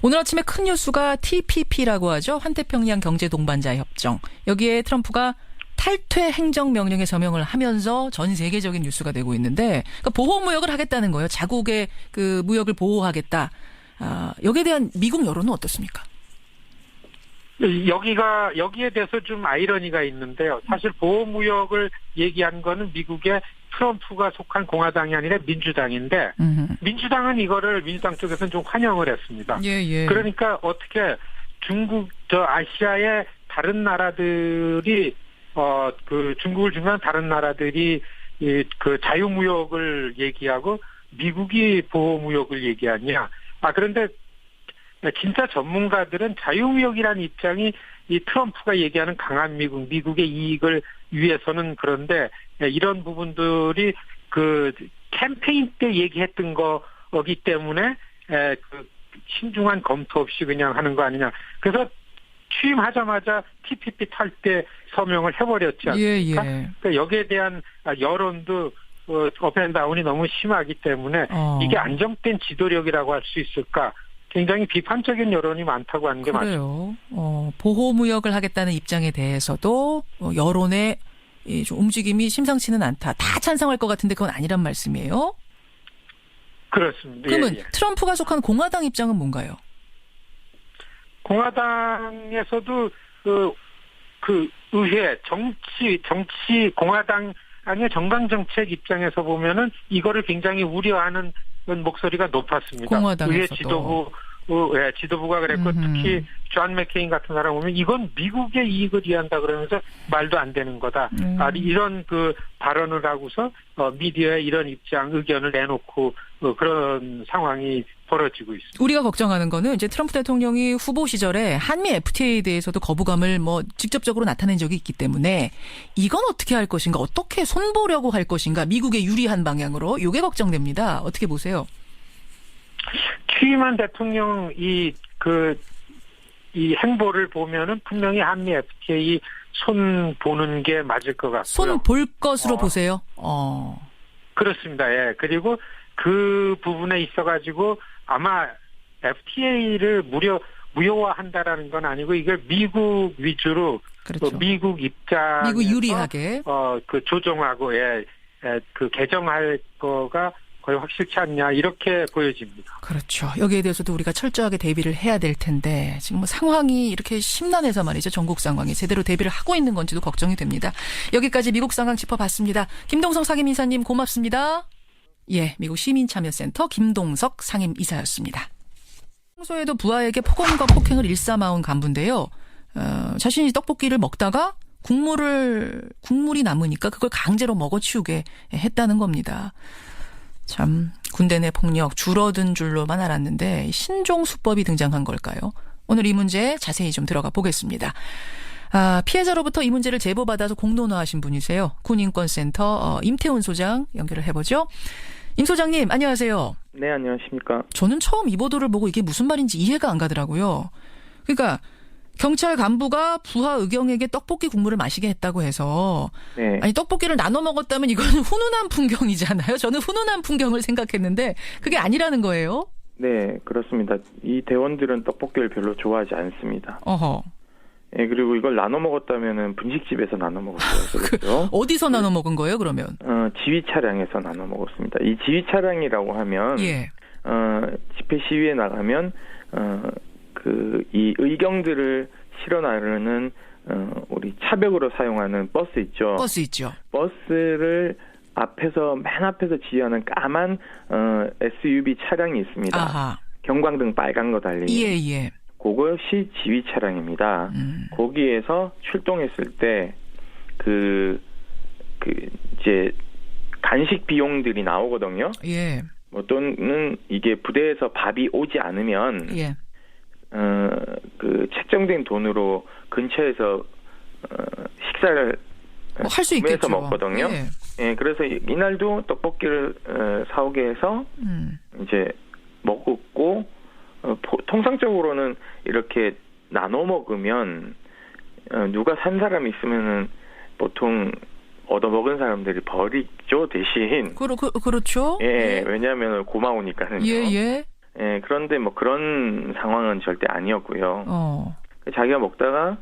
오늘 아침에 큰 뉴스가 TPP라고 하죠. 환태평양 경제동반자 협정. 여기에 트럼프가 탈퇴 행정명령에 서명을 하면서 전 세계적인 뉴스가 되고 있는데 그러니까 보호무역을 하겠다는 거예요. 자국의 그 무역을 보호하겠다. 여기에 대한 미국 여론은 어떻습니까? 여기에 대해서 좀 아이러니가 있는데요. 사실 보호무역을 얘기한 거는 미국의 트럼프가 속한 공화당이 아니라 민주당인데 민주당은 이거를 민주당 쪽에서는 좀 환영을 했습니다. 예. 그러니까 어떻게 중국, 아시아의 다른 나라들이 그 중국을 중요한 다른 나라들이 그 자유무역을 얘기하고 미국이 보호무역을 얘기하냐. 그런데 진짜 전문가들은 자유무역이라는 입장이 이 트럼프가 얘기하는 강한 미국의 이익을 위해서는 그런데 이런 부분들이 그 캠페인 때 얘기했던 거기 때문에 그 신중한 검토 없이 그냥 하는 거 아니냐. 그래서 취임하자마자 TPP 탈 때 서명을 해버렸지 않습니까? 그러니까 여기에 대한 여론도 업앤다운이 너무 심하기 때문에 이게 안정된 지도력이라고 할 수 있을까? 굉장히 비판적인 여론이 많다고 하는 게 맞죠. 보호무역을 하겠다는 입장에 대해서도 여론의 좀 움직임이 심상치는 않다. 다 찬성할 것 같은데 그건 아니란 말씀이에요? 그렇습니다. 그러면 트럼프가 속한 공화당 입장은 뭔가요? 공화당에서도 그 의회 정치 공화당 아니면 정강정책 입장에서 보면은 이거를 굉장히 우려하는 목소리가 높았습니다. 공화당에서도. 의회 지도부가 그랬고 특히 존 맥케인 같은 사람 보면 이건 미국의 이익을 위한다 그러면서 말도 안 되는 거다. 이런 그 발언을 하고서 미디어에 이런 의견을 내놓고 그런 상황이 벌어지고 있습니다. 우리가 걱정하는 거는 이제 트럼프 대통령이 후보 시절에 한미 FTA에 대해서도 거부감을 직접적으로 나타낸 적이 있기 때문에 이건 어떻게 할 것인가, 어떻게 손보려고 할 것인가, 미국에 유리한 방향으로 이게 걱정됩니다. 어떻게 보세요? 취임한 대통령 이 행보를 보면은 분명히 한미 FTA 손 보는 게 맞을 것 같고요. 손 볼 것으로 보세요. 그렇습니다. 예. 그리고 그 부분에 있어가지고 아마 FTA를 무효화한다라는 건 아니고 이걸 미국 위주로 그렇죠. 미국 입장 미국 유리하게 그 조정하고 그 개정할 거가 거의 확실치 않냐 이렇게 보여집니다. 그렇죠. 여기에 대해서도 우리가 철저하게 대비를 해야 될 텐데 지금 상황이 이렇게 심란해서 말이죠. 전국 상황이 제대로 대비를 하고 있는 건지도 걱정이 됩니다. 여기까지 미국 상황 짚어봤습니다. 김동석 상임이사님 고맙습니다. 예, 미국 시민참여센터 김동석 상임이사였습니다. 평소에도 부하에게 폭언과 폭행을 일삼아온 간부인데요. 자신이 떡볶이를 먹다가 국물이 남으니까 그걸 강제로 먹어치우게 했다는 겁니다. 참 군대 내 폭력 줄어든 줄로만 알았는데 신종 수법이 등장한 걸까요? 오늘 이 문제 자세히 좀 들어가 보겠습니다. 피해자로부터 이 문제를 제보받아서 공론화하신 분이세요. 군인권센터 임태훈 소장 연결을 해보죠. 임 소장님 안녕하세요. 네, 안녕하십니까. 저는 처음 이 보도를 보고 이게 무슨 말인지 이해가 안 가더라고요. 그러니까 경찰 간부가 부하 의경에게 떡볶이 국물을 마시게 했다고 해서 네. 아니 떡볶이를 나눠 먹었다면 이거는 훈훈한 풍경이잖아요. 저는 훈훈한 풍경을 생각했는데 그게 아니라는 거예요. 네, 그렇습니다. 이 대원들은 떡볶이를 별로 좋아하지 않습니다. 어허. 네, 그리고 이걸 나눠 먹었다면은 분식집에서 나눠 먹었어요. 그렇죠? 어디서 나눠 먹은 거예요, 그러면? 지휘 차량에서 나눠 먹었습니다. 이 지휘 차량이라고 하면 예. 집회 시위에 나가면 이 의경들을 실어 나르는 우리 차벽으로 사용하는 버스 있죠. 버스 있죠. 버스를 맨 앞에서 지휘하는 까만 SUV 차량이 있습니다. 아하. 경광등 빨간 거 달린. 예. 그것이 지휘 차량입니다. 거기에서 출동했을 때 이제 간식 비용들이 나오거든요. 예. 또는 이게 부대에서 밥이 오지 않으면 예. 책정된 돈으로 근처에서 식사를 할 수 있겠죠. 먹거든요. 예. 예, 그래서 이날도 떡볶이를 사오게 해서 이제 먹었고 통상적으로는 이렇게 나눠 먹으면 누가 산 사람이 있으면은 보통 얻어먹은 사람들이 버리죠, 대신. 그렇죠. 예, 왜냐하면 고마우니까는요. 예. 예, 그런데 그런 상황은 절대 아니었고요. 자기가 먹다가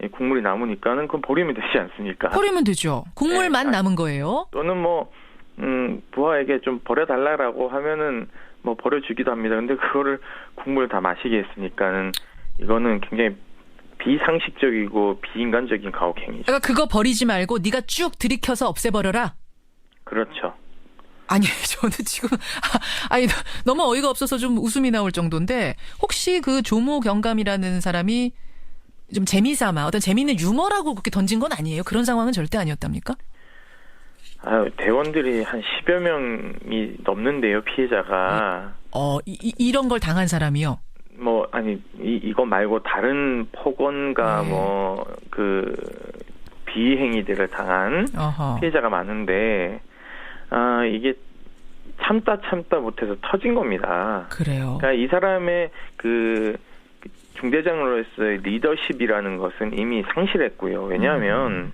국물이 남으니까는 그건 버리면 되지 않습니까? 버리면 되죠. 국물만 네. 남은 거예요. 또는 뭐 부하에게 좀 버려달라고 하면은 뭐 버려주기도 합니다. 근데 그거를 국물 다 마시게 했으니까는 이거는 굉장히 비상식적이고 비인간적인 가혹행위죠. 그러니까 그거 버리지 말고 네가 쭉 들이켜서 없애버려라. 그렇죠. 아니, 저는 지금 너무 어이가 없어서 좀 웃음이 나올 정도인데 혹시 그 조모 경감이라는 사람이 좀 재미삼아 어떤 재미있는 유머라고 그렇게 던진 건 아니에요? 그런 상황은 절대 아니었답니까? 대원들이 한 10여 명이 넘는데요, 피해자가. 이런 걸 당한 사람이요? 이거 말고 다른 폭언과 비행위들을 당한 피해자가 많은데, 이게 참다 못해서 터진 겁니다. 그래요. 그러니까 이 사람의 중대장으로서의 리더십이라는 것은 이미 상실했고요. 왜냐하면,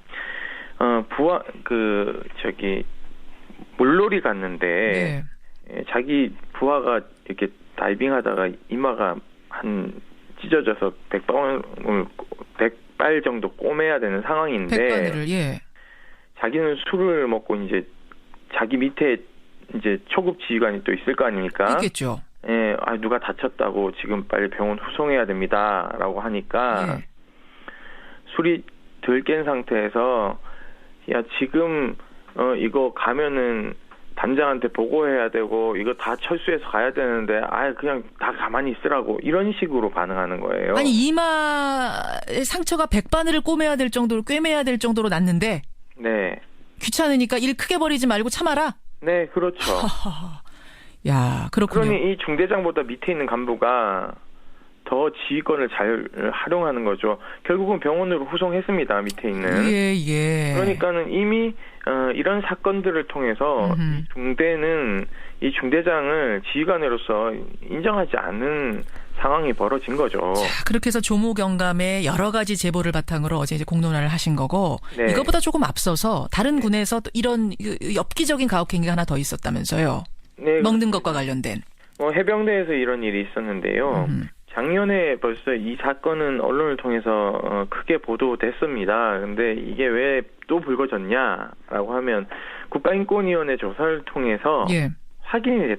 물놀이 갔는데, 자기 부하가 이렇게 다이빙하다가 이마가 찢어져서 100발 정도 꼬매야 되는 상황인데, 100바늘을, 자기는 술을 먹고 이제 자기 밑에 이제 초급 지휘관이 또 있을 거 아닙니까? 있겠죠. 누가 다쳤다고 지금 빨리 병원 후송해야 됩니다라고 하니까 술이 덜 깬 상태에서 지금 이거 가면은 단장한테 보고해야 되고 이거 다 철수해서 가야 되는데 그냥 다 가만히 있으라고 이런 식으로 반응하는 거예요. 아니 이마에 상처가 100바늘을 꿰매야 될 정도로 났는데 네. 귀찮으니까 일 크게 벌이지 말고 참아라. 네, 그렇죠. 야, 그렇군요. 그러니 이 중대장보다 밑에 있는 간부가 더 지휘권을 잘 활용하는 거죠. 결국은 병원으로 후송했습니다. 밑에 있는. 예. 그러니까는 이미 이런 사건들을 통해서 중대는 이 중대장을 지휘관으로서 인정하지 않는 상황이 벌어진 거죠. 자, 그렇게 해서 조모 경감의 여러 가지 제보를 바탕으로 어제 이제 공론화를 하신 거고 네. 이것보다 조금 앞서서 다른 군에서 또 이런 엽기적인 가혹행위가 하나 더 있었다면서요. 네, 먹는 것과 관련된. 해병대에서 이런 일이 있었는데요. 작년에 벌써 이 사건은 언론을 통해서 크게 보도됐습니다. 근데 이게 왜 또 불거졌냐라고 하면 국가인권위원회 조사를 통해서 확인이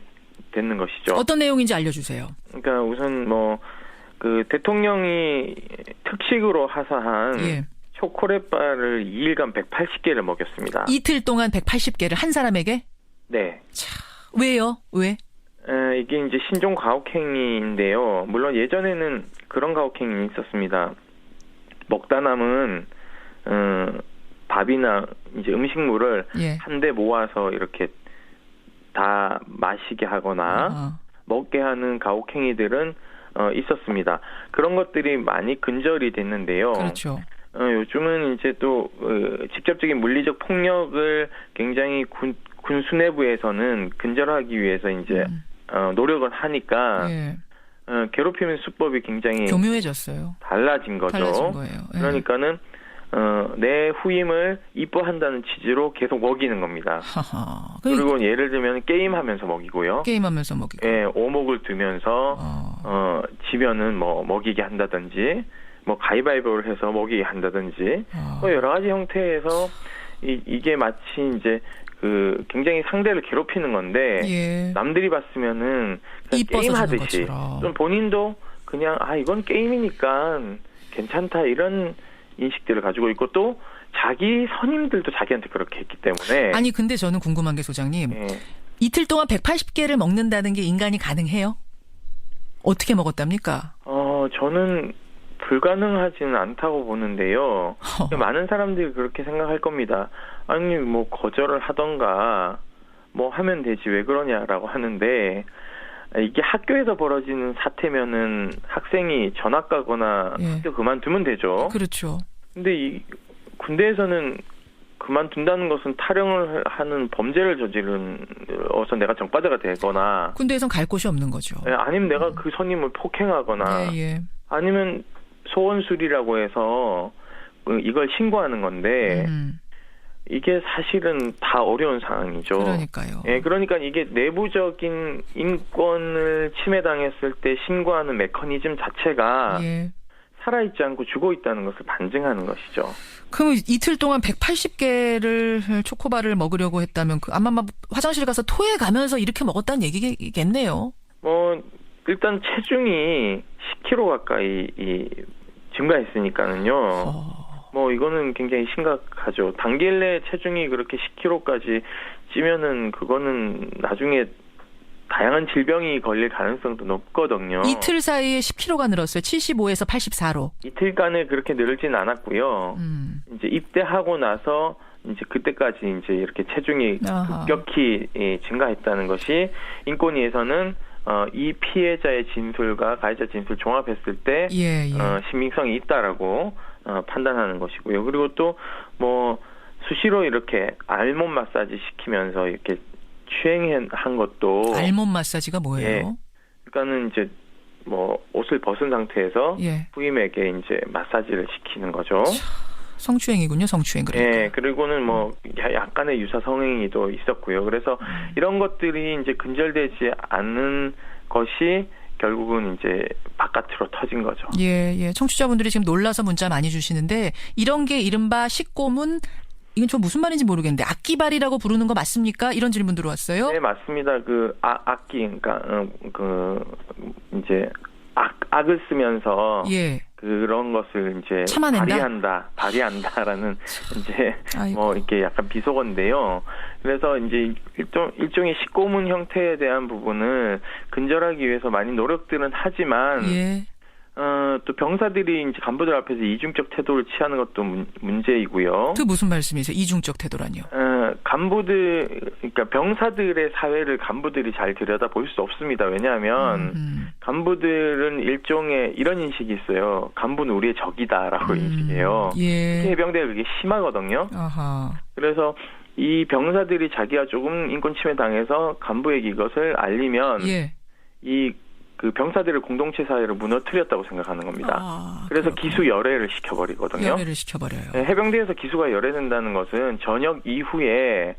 됐는 것이죠. 어떤 내용인지 알려주세요. 그러니까 우선 대통령이 특식으로 하사한 초콜릿바를 2일간 180개를 먹였습니다. 이틀 동안 180개를 한 사람에게? 네. 자, 왜요? 왜? 이게 이제 신종 가혹행위인데요. 물론 예전에는 그런 가혹행위 있었습니다. 먹다 남은 밥이나 이제 음식물을 한데 모아서 이렇게 다 마시게 하거나 먹게 하는 가혹행위들은 있었습니다. 그런 것들이 많이 근절이 됐는데요. 그렇죠. 요즘은 이제 또 직접적인 물리적 폭력을 굉장히 군 수뇌부에서는 근절하기 위해서 이제 노력을 하니까 괴롭히는 수법이 굉장히 교묘해졌어요. 달라진 거죠. 달라진 거예요. 그러니까는 내 후임을 이뻐한다는 취지로 계속 먹이는 겁니다. 그리고 예를 들면 게임하면서 먹이고요. 게임하면서 먹이고. 오목을 두면서 지면은 먹이게 한다든지 가위바위보를 해서 먹이게 한다든지 여러 가지 형태에서 이게 마치 이제 굉장히 상대를 괴롭히는 건데 남들이 봤으면은 게임 하듯이 좀 본인도 그냥 이건 게임이니까 괜찮다 이런 인식들을 가지고 있고 또 자기 선임들도 자기한테 그렇게 했기 때문에 아니 근데 저는 궁금한 게 소장님 이틀 동안 180개를 먹는다는 게 인간이 가능해요? 어떻게 먹었답니까? 저는 불가능하지는 않다고 보는데요. 많은 사람들이 그렇게 생각할 겁니다. 아니 거절을 하던가 하면 되지 왜 그러냐라고 하는데 이게 학교에서 벌어지는 사태면은 학생이 전학 가거나 학교 그만두면 되죠. 그렇죠. 근데 이 군대에서는 그만둔다는 것은 탈영을 하는 범죄를 저지른어서 내가 정과자가 되거나 군대에선 갈 곳이 없는 거죠. 아니면 내가 그 선임을 폭행하거나 아니면 소원술이라고 해서 이걸 신고하는 건데 이게 사실은 다 어려운 상황이죠. 그러니까요. 그러니까 이게 내부적인 인권을 침해당했을 때 신고하는 메커니즘 자체가 살아있지 않고 죽어있다는 것을 반증하는 것이죠. 그럼 이틀 동안 180개를 초코바를 먹으려고 했다면 아마 화장실 가서 토해 가면서 이렇게 먹었다는 얘기겠네요. 일단 체중이 10kg 가까이 증가했으니까는요. 이거는 굉장히 심각하죠. 당길 내 체중이 그렇게 10kg까지 찌면은 그거는 나중에 다양한 질병이 걸릴 가능성도 높거든요. 이틀 사이에 10kg가 늘었어요. 75에서 84로. 이틀간에 그렇게 늘지는 않았고요. 이제 입대하고 나서 이제 그때까지 이제 이렇게 체중이 급격히 증가했다는 것이 인권위에서는 이 피해자의 진술과 가해자 진술 종합했을 때 신빙성이 있다라고 판단하는 것이고요. 그리고 또 수시로 이렇게 알몸 마사지 시키면서 이렇게 추행한 것도. 알몸 마사지가 뭐예요? 예. 그러니까는 이제 옷을 벗은 상태에서 부임에게 이제 마사지를 시키는 거죠. 성추행이군요, 성추행. 그러니까. 예, 그리고는 약간의 유사 성행위도 있었고요. 그래서 이런 것들이 이제 근절되지 않는 것이 결국은 이제 바깥으로 터진 거죠. 예. 청취자분들이 지금 놀라서 문자 많이 주시는데 이런 게 이른바 식고문. 이건 좀 무슨 말인지 모르겠는데 악기발이라고 부르는 거 맞습니까? 이런 질문 들어왔어요. 네, 맞습니다. 악기, 그러니까 이제 악을 쓰면서 그런 것을 이제 발휘한다라는 이제 이렇게 약간 비속어인데요. 그래서 이제 일종의 식고문 형태에 대한 부분을 근절하기 위해서 많이 노력들은 하지만. 또 병사들이 이제 간부들 앞에서 이중적 태도를 취하는 것도 문제이고요. 그 무슨 말씀이세요? 이중적 태도라니요? 그러니까 병사들의 사회를 간부들이 잘 들여다 볼 수 없습니다. 왜냐하면 간부들은 일종의 이런 인식이 있어요. 간부는 우리의 적이다라고 인식해요. 특히 해병대가 그게 심하거든요. 그래서 이 병사들이 자기가 조금 인권 침해 당해서 간부에게 이것을 알리면 그 병사들의 공동체 사회를 무너뜨렸다고 생각하는 겁니다. 그래서 기수 열애를 시켜버리거든요. 열애를 시켜버려요. 네, 해병대에서 기수가 열애된다는 것은 전역 이후에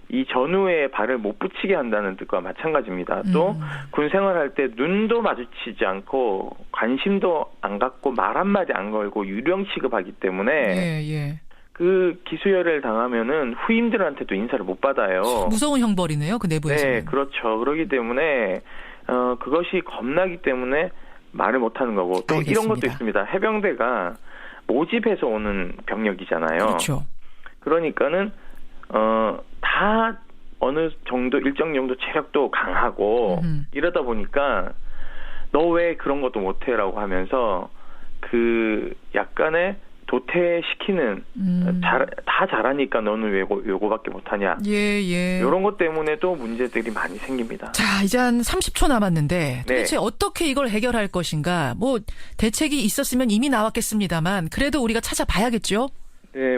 이 전후에 발을 못 붙이게 한다는 뜻과 마찬가지입니다. 또 군 생활할 때 눈도 마주치지 않고 관심도 안 갖고 말 한마디 안 걸고 유령 취급하기 때문에 그 기수열애를 당하면은 후임들한테도 인사를 못 받아요. 무서운 형벌이네요. 그 내부에서는. 네, 그렇죠. 그렇기 때문에 그것이 겁나기 때문에 말을 못하는 거고 또 알겠습니다. 이런 것도 있습니다. 해병대가 모집해서 오는 병력이잖아요. 그렇죠. 그러니까는 다 어느 정도 일정 정도 체력도 강하고 이러다 보니까 너 왜 그런 것도 못해라고 하면서 그 약간의 도태시키는 다 잘하니까 너는 왜 요거밖에 못하냐. 이런 것 때문에도 문제들이 많이 생깁니다. 자, 이제 한 30초 남았는데 도대체 어떻게 이걸 해결할 것인가. 대책이 있었으면 이미 나왔겠습니다만 그래도 우리가 찾아봐야겠죠. 네,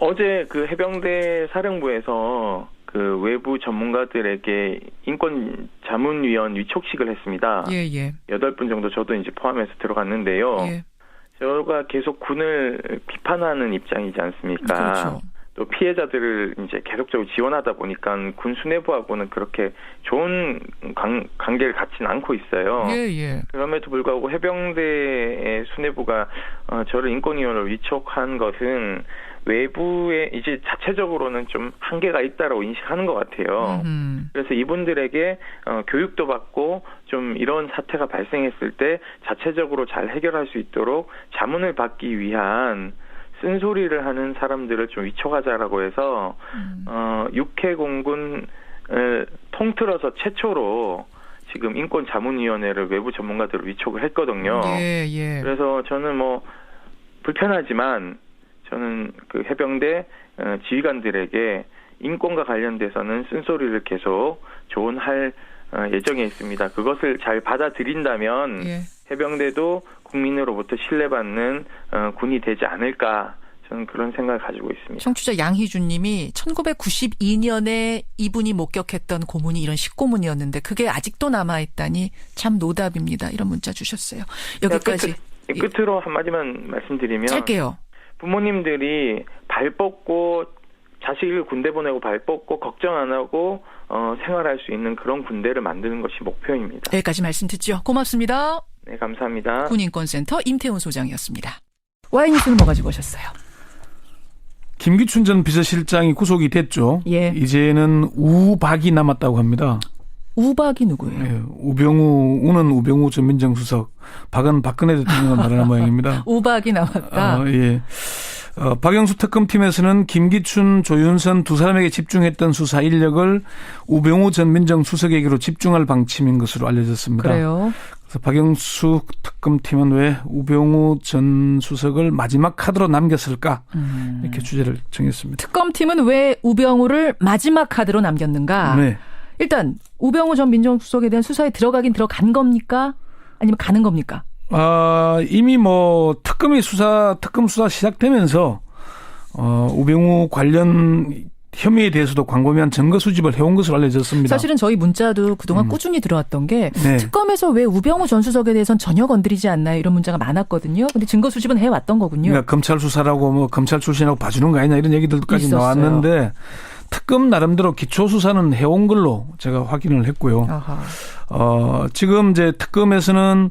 어제 그 해병대 사령부에서 그 외부 전문가들에게 인권 자문위원 위촉식을 했습니다. 8분 정도 저도 이제 포함해서 들어갔는데요. 저가 계속 군을 비판하는 입장이지 않습니까? 그렇죠. 또 피해자들을 이제 계속적으로 지원하다 보니까 군 수뇌부하고는 그렇게 좋은 관계를 갖지는 않고 있어요. 그럼에도 불구하고 해병대의 수뇌부가 저를 인권위원으로 위촉한 것은 외부에 이제 자체적으로는 좀 한계가 있다라고 인식하는 것 같아요. 그래서 이분들에게 교육도 받고 좀 이런 사태가 발생했을 때 자체적으로 잘 해결할 수 있도록 자문을 받기 위한 쓴소리를 하는 사람들을 좀 위촉하자라고 해서 육해공군을 통틀어서 최초로 지금 인권자문위원회를 외부 전문가들을 위촉을 했거든요. 그래서 저는 불편하지만 저는 그 해병대 지휘관들에게 인권과 관련돼서는 쓴소리를 계속 조언할 예정에 있습니다. 그것을 잘 받아들인다면 해병대도 국민으로부터 신뢰받는 군이 되지 않을까 저는 그런 생각을 가지고 있습니다. 청취자 양희준 님이 1992년에 이분이 목격했던 고문이 이런 식고문이었는데 그게 아직도 남아있다니 참 노답입니다. 이런 문자 주셨어요. 여기까지. 끝으로 한마디만 말씀드리면 짧게요. 부모님들이 발 뻗고 자식을 군대 보내고 발 뻗고 걱정 안 하고 생활할 수 있는 그런 군대를 만드는 것이 목표입니다. 여기까지 말씀 듣죠. 고맙습니다. 네, 감사합니다. 군인권센터 임태훈 소장이었습니다. Y뉴스는 뭐 가지고 오셨어요? 김기춘 전 비서실장이 구속이 됐죠. 예. 이제는 우박이 남았다고 합니다. 우박이 누구예요? 예, 우는 우병우 전 민정수석, 박은 박근혜 대통령을 말하는 모양입니다. 우박이 남았다. 예. 박영수 특검팀에서는 김기춘, 조윤선 두 사람에게 집중했던 수사 인력을 우병우 전 민정수석에게로 집중할 방침인 것으로 알려졌습니다. 그래요? 그래서 박영수 특검팀은 왜 우병우 전 수석을 마지막 카드로 남겼을까? 이렇게 주제를 정했습니다. 특검팀은 왜 우병우를 마지막 카드로 남겼는가? 네. 일단 우병우 전 민정수석에 대한 수사에 들어간 겁니까? 아니면 가는 겁니까? 이미 특검 수사 시작되면서 우병우 관련 혐의에 대해서도 광범위한 증거 수집을 해온 것으로 알려졌습니다. 사실은 저희 문자도 그동안 꾸준히 들어왔던 게 네. 특검에서 왜 우병우 전 수석에 대해서는 전혀 건드리지 않나요? 이런 문자가 많았거든요. 근데 증거 수집은 해왔던 거군요. 그러니까 검찰 수사라고 검찰 출신하고 봐주는 거 아니냐 이런 얘기들까지 있었어요. 나왔는데 특검 나름대로 기초 수사는 해온 걸로 제가 확인을 했고요. 지금 이제 특검에서는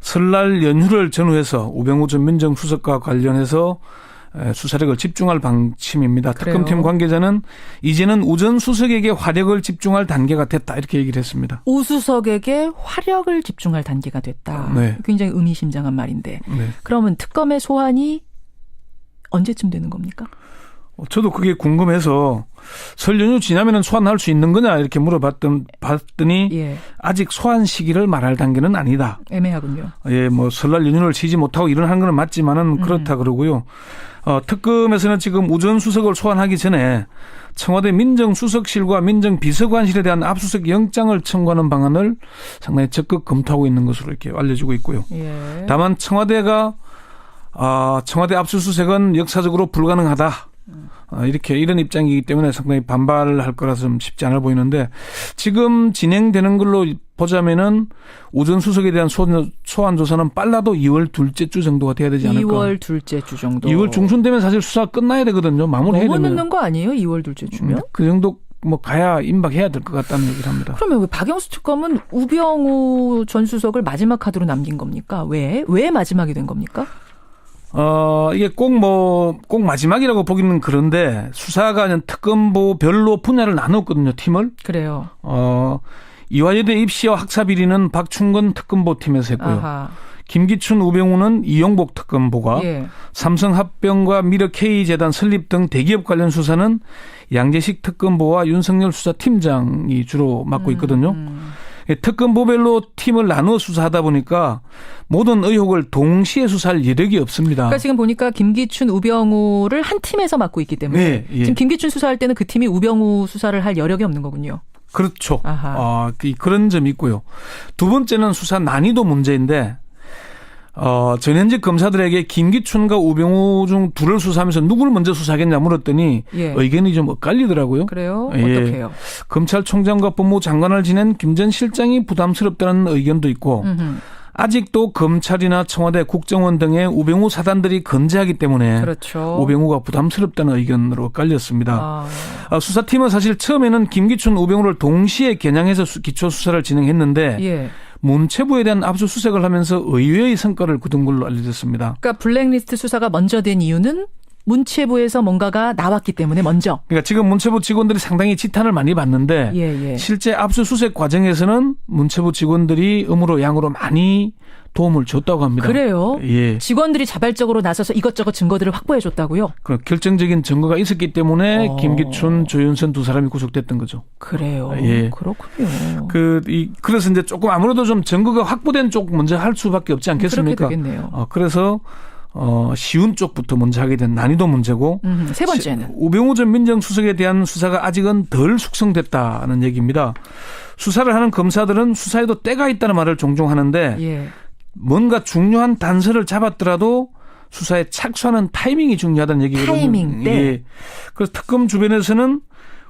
설날 연휴를 전후해서 우병우 전 민정수석과 관련해서 수사력을 집중할 방침입니다. 그래요. 특검팀 관계자는 이제는 우 전 수석에게 화력을 집중할 단계가 됐다 이렇게 얘기를 했습니다. 우 수석에게 화력을 집중할 단계가 됐다. 네. 굉장히 의미심장한 말인데. 네. 그러면 특검의 소환이 언제쯤 되는 겁니까? 저도 그게 궁금해서 설 연휴 지나면 소환할 수 있는 거냐 이렇게 봤더니 예. 아직 소환 시기를 말할 단계는 아니다. 애매하군요. 예, 설날 연휴를 쉬지 못하고 일어나는 건 맞지만은 그렇다 그러고요. 특검에서는 지금 우 전 수석을 소환하기 전에 청와대 민정수석실과 민정비서관실에 대한 압수수색 영장을 청구하는 방안을 상당히 적극 검토하고 있는 것으로 이렇게 알려지고 있고요. 예. 다만 청와대 압수수색은 역사적으로 불가능하다. 이런 입장이기 때문에 상당히 반발을 할 거라서 좀 쉽지 않아 보이는데 지금 진행되는 걸로 보자면은 우 전 수석에 대한 소환 조사는 빨라도 2월 둘째 주 정도가 돼야 되지 않을까. 2월 둘째 주 정도. 2월 중순 되면 사실 수사가 끝나야 되거든요. 마무리해야 되면. 너무 늦는 거 아니에요? 2월 둘째 주면? 그 정도 가야 임박해야 될 것 같다는 얘기를 합니다. 그러면 왜 박영수 특검은 우병우 전 수석을 마지막 카드로 남긴 겁니까? 왜 마지막이 된 겁니까? 이게 꼭 마지막이라고 보기는 그런데 수사가 특검보별로 분야를 나눴거든요, 팀을. 그래요. 이화여대 입시와 학사 비리는 박충건 특검보 팀에서 했고요. 아하. 김기춘, 우병우는 이용복 특검보가 예. 삼성합병과 미르 K재단 설립 등 대기업 관련 수사는 양재식 특검보와 윤석열 수사팀장이 주로 맡고 있거든요. 특검보별로 팀을 나누어 수사하다 보니까 모든 의혹을 동시에 수사할 여력이 없습니다. 그러니까 지금 보니까 김기춘, 우병우를 한 팀에서 맡고 있기 때문에 네, 예. 지금 김기춘 수사할 때는 그 팀이 우병우 수사를 할 여력이 없는 거군요. 그렇죠. 그런 점이 있고요. 두 번째는 수사 난이도 문제인데 전현직 검사들에게 김기춘과 우병우 중 둘을 수사하면서 누구를 먼저 수사하겠냐 물었더니 예. 의견이 좀 엇갈리더라고요. 그래요? 예. 어떻게 해요? 검찰총장과 법무장관을 지낸 김 전 실장이 부담스럽다는 의견도 있고 아직도 검찰이나 청와대 국정원 등의 우병우 사단들이 건재하기 때문에 그렇죠. 우병우가 부담스럽다는 의견으로 엇갈렸습니다. 수사팀은 사실 처음에는 김기춘, 우병우를 동시에 겨냥해서 기초수사를 진행했는데 예. 문체부에 대한 압수수색을 하면서 의외의 성과를 거둔 걸로 알려졌습니다. 그러니까 블랙리스트 수사가 먼저 된 이유는 문체부에서 뭔가가 나왔기 때문에 먼저. 그러니까 지금 문체부 직원들이 상당히 지탄을 많이 받는데 예. 실제 압수수색 과정에서는 문체부 직원들이 음으로 양으로 많이 도움을 줬다고 합니다. 그래요? 예. 직원들이 자발적으로 나서서 이것저것 증거들을 확보해 줬다고요? 그 결정적인 증거가 있었기 때문에 김기춘, 조윤선 두 사람이 구속됐던 거죠. 그래요. 예. 그렇군요. 그래서 이제 조금 아무래도 좀 증거가 확보된 쪽 먼저 할 수밖에 없지 않겠습니까? 그렇게 되겠네요. 그래서 쉬운 쪽부터 먼저 하게 된 난이도 문제고 세 번째는 우병우 전 민정수석에 대한 수사가 아직은 덜 숙성됐다는 얘기입니다. 수사를 하는 검사들은 수사에도 때가 있다는 말을 종종 하는데 예. 뭔가 중요한 단서를 잡았더라도 수사에 착수하는 타이밍이 중요하다는 얘기거든요. 타이밍 때. 예. 그래서 특검 주변에서는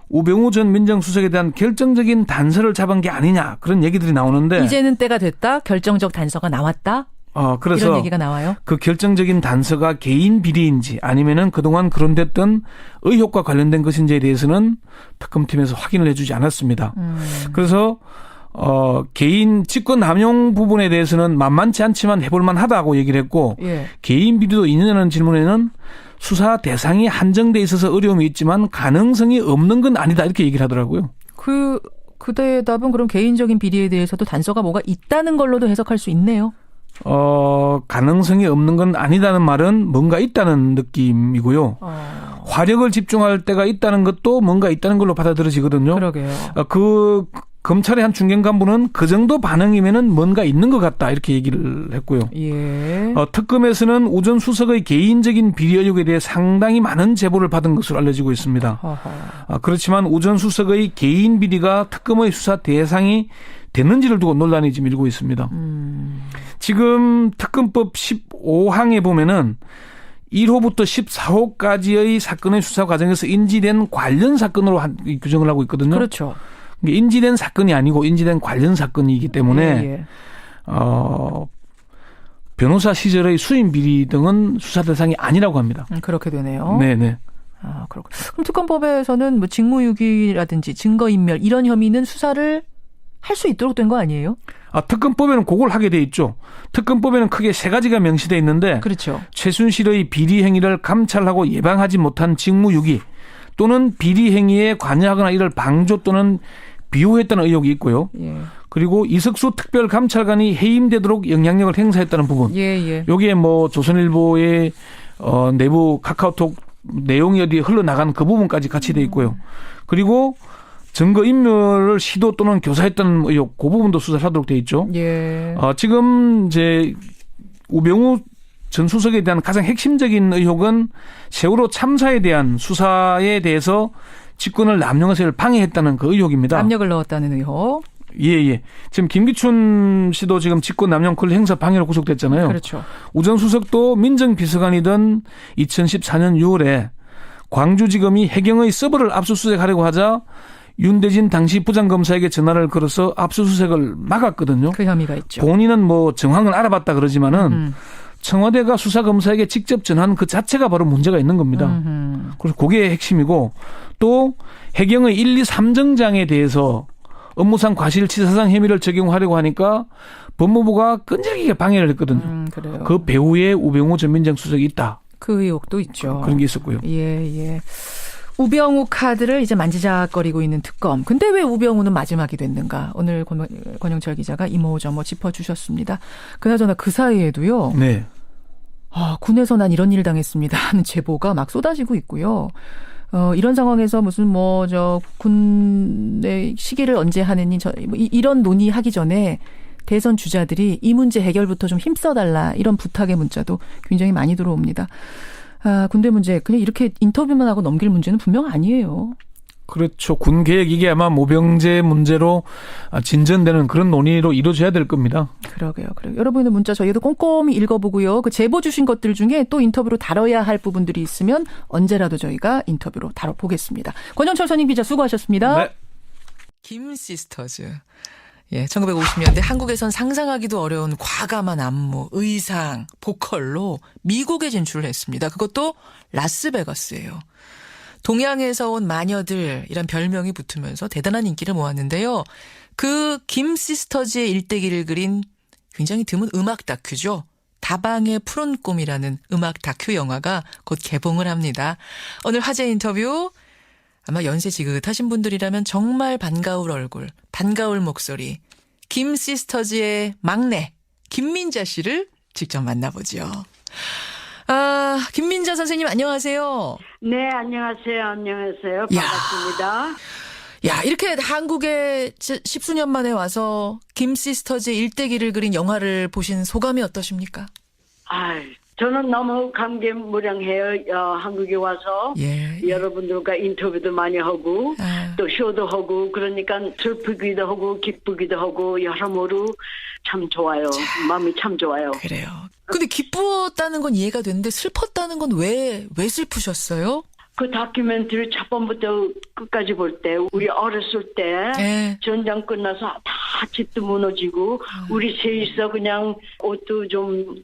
우병우 전 민정수석에 대한 결정적인 단서를 잡은 게 아니냐 그런 얘기들이 나오는데 이제는 때가 됐다. 결정적 단서가 나왔다. 그래서 이런 얘기가 나와요. 그 결정적인 단서가 개인 비리인지 아니면은 그동안 거론됐던 의혹과 관련된 것인지에 대해서는 특검팀에서 확인을 해주지 않았습니다. 그래서 개인 직권 남용 부분에 대해서는 만만치 않지만 해볼만 하다고 얘기를 했고 예. 개인 비리도 있느냐는 질문에는 수사 대상이 한정돼 있어서 어려움이 있지만 가능성이 없는 건 아니다 이렇게 얘기를 하더라고요. 그 대답은 그럼 개인적인 비리에 대해서도 단서가 뭐가 있다는 걸로도 해석할 수 있네요. 가능성이 없는 건 아니다는 말은 뭔가 있다는 느낌이고요. 화력을 집중할 때가 있다는 것도 뭔가 있다는 걸로 받아들여지거든요. 그러게요. 그 검찰의 한 중견 간부는 그 정도 반응이면은 뭔가 있는 것 같다 이렇게 얘기를 했고요. 예. 특검에서는 우 전 수석의 개인적인 비리 의혹에 대해 상당히 많은 제보를 받은 것으로 알려지고 있습니다. 그렇지만 우 전 수석의 개인 비리가 특검의 수사 대상이 됐는지를 두고 논란이 지금 일고 있습니다. 지금 특검법 15항에 보면은 1호부터 14호까지의 사건의 수사 과정에서 인지된 관련 사건으로 규정을 하고 있거든요. 그렇죠. 인지된 사건이 아니고 인지된 관련 사건이기 때문에 예. 변호사 시절의 수임 비리 등은 수사 대상이 아니라고 합니다. 그렇게 되네요. 네네. 그렇고 그럼 특검법에서는 뭐 직무유기라든지 증거인멸 이런 혐의는 수사를 할 수 있도록 된 거 아니에요? 특검법에는 그걸 하게 돼 있죠. 특검법에는 크게 세 가지가 명시돼 있는데 그렇죠. 최순실의 비리 행위를 감찰하고 예방하지 못한 직무유기 또는 비리 행위에 관여하거나 이를 방조 또는 비호했다는 의혹이 있고요. 예. 그리고 이석수 특별감찰관이 해임되도록 영향력을 행사했다는 부분. 예. 여기에 뭐 조선일보의 내부 카카오톡 내용이 어디에 흘러나간 그 부분까지 같이 돼 있고요. 그리고 증거인멸을 시도 또는 교사했다는 의혹, 그 부분도 수사를 하도록 돼 있죠. 예. 지금 이제 우병우 전 수석에 대한 가장 핵심적인 의혹은 세월호 참사에 대한 수사에 대해서 직권을 남용해서 방해했다는 그 의혹입니다. 압력을 넣었다는 의혹. 예. 지금 김기춘 씨도 지금 직권 남용 권리 행사 방해로 구속됐잖아요. 그렇죠. 우 전 수석도 민정비서관이던 2014년 6월에 광주지검이 해경의 서버를 압수수색하려고 하자 윤대진 당시 부장검사에게 전화를 걸어서 압수수색을 막았거든요. 그 혐의가 있죠. 본인은 뭐 정황을 알아봤다 그러지만은 청와대가 수사검사에게 직접 전화한 그 자체가 바로 문제가 있는 겁니다. 그래서 그게 핵심이고 또 해경의 1, 2, 3정장에 대해서 업무상 과실치사상 혐의를 적용하려고 하니까 법무부가 끈질기게 방해를 했거든요. 그래요. 그 배후에 우병우 전 민정수석이 있다. 그 의혹도 있죠. 그런 게 있었고요. 예. 우병우 카드를 이제 만지작거리고 있는 특검. 근데 왜 우병우는 마지막이 됐는가? 오늘 권영철 기자가 이모저모 짚어주셨습니다. 그나저나 그 사이에도요. 네. 군에서 난 이런 일 당했습니다 하는 제보가 막 쏟아지고 있고요. 이런 상황에서 무슨 군의 시기를 언제 하느니 이런 논의하기 전에 대선 주자들이 이 문제 해결부터 좀 힘써달라 이런 부탁의 문자도 굉장히 많이 들어옵니다. 군대 문제 그냥 이렇게 인터뷰만 하고 넘길 문제는 분명 아니에요. 그렇죠. 군 계획 이게 아마 모병제 문제로 진전되는 그런 논의로 이루어져야 될 겁니다. 그러게요. 여러분의 문자 저희도 꼼꼼히 읽어보고요. 그 제보 주신 것들 중에 또 인터뷰로 다뤄야 할 부분들이 있으면 언제라도 저희가 인터뷰로 다뤄보겠습니다. 권영철 선임 기자 수고하셨습니다. 네. 김 시스터즈. 예, 1950년대 한국에선 상상하기도 어려운 과감한 안무, 의상, 보컬로 미국에 진출을 했습니다. 그것도 라스베가스예요. 동양에서 온 마녀들이란 별명이 붙으면서 대단한 인기를 모았는데요. 그 김 시스터즈의 일대기를 그린 굉장히 드문 음악 다큐죠. 다방의 푸른 꿈이라는 음악 다큐 영화가 곧 개봉을 합니다. 오늘 화제 인터뷰 아마 연세 지긋하신 분들이라면 정말 반가울 얼굴, 반가울 목소리 김 시스터즈의 막내 김민자 씨를 직접 만나보죠. 김민자 선생님 안녕하세요. 네, 안녕하세요. 반갑습니다. 이렇게 한국에 10수년 만에 와서 김 시스터즈의 일대기를 그린 영화를 보신 소감이 어떠십니까? 저는 너무 감개무량해요. 한국에 와서 여러분들과 인터뷰도 많이 하고 또 쇼도 하고 그러니까 슬프기도 하고 기쁘기도 하고 여러모로 참 좋아요. 마음이 참 좋아요. 그래요. 근데 기뻤다는 건 이해가 되는데 슬펐다는 건 왜 슬프셨어요? 그 다큐멘터리 첫 번부터 끝까지 볼 때 우리 어렸을 때 전쟁 끝나서 다 집도 무너지고 우리 셋이서 그냥 옷도 좀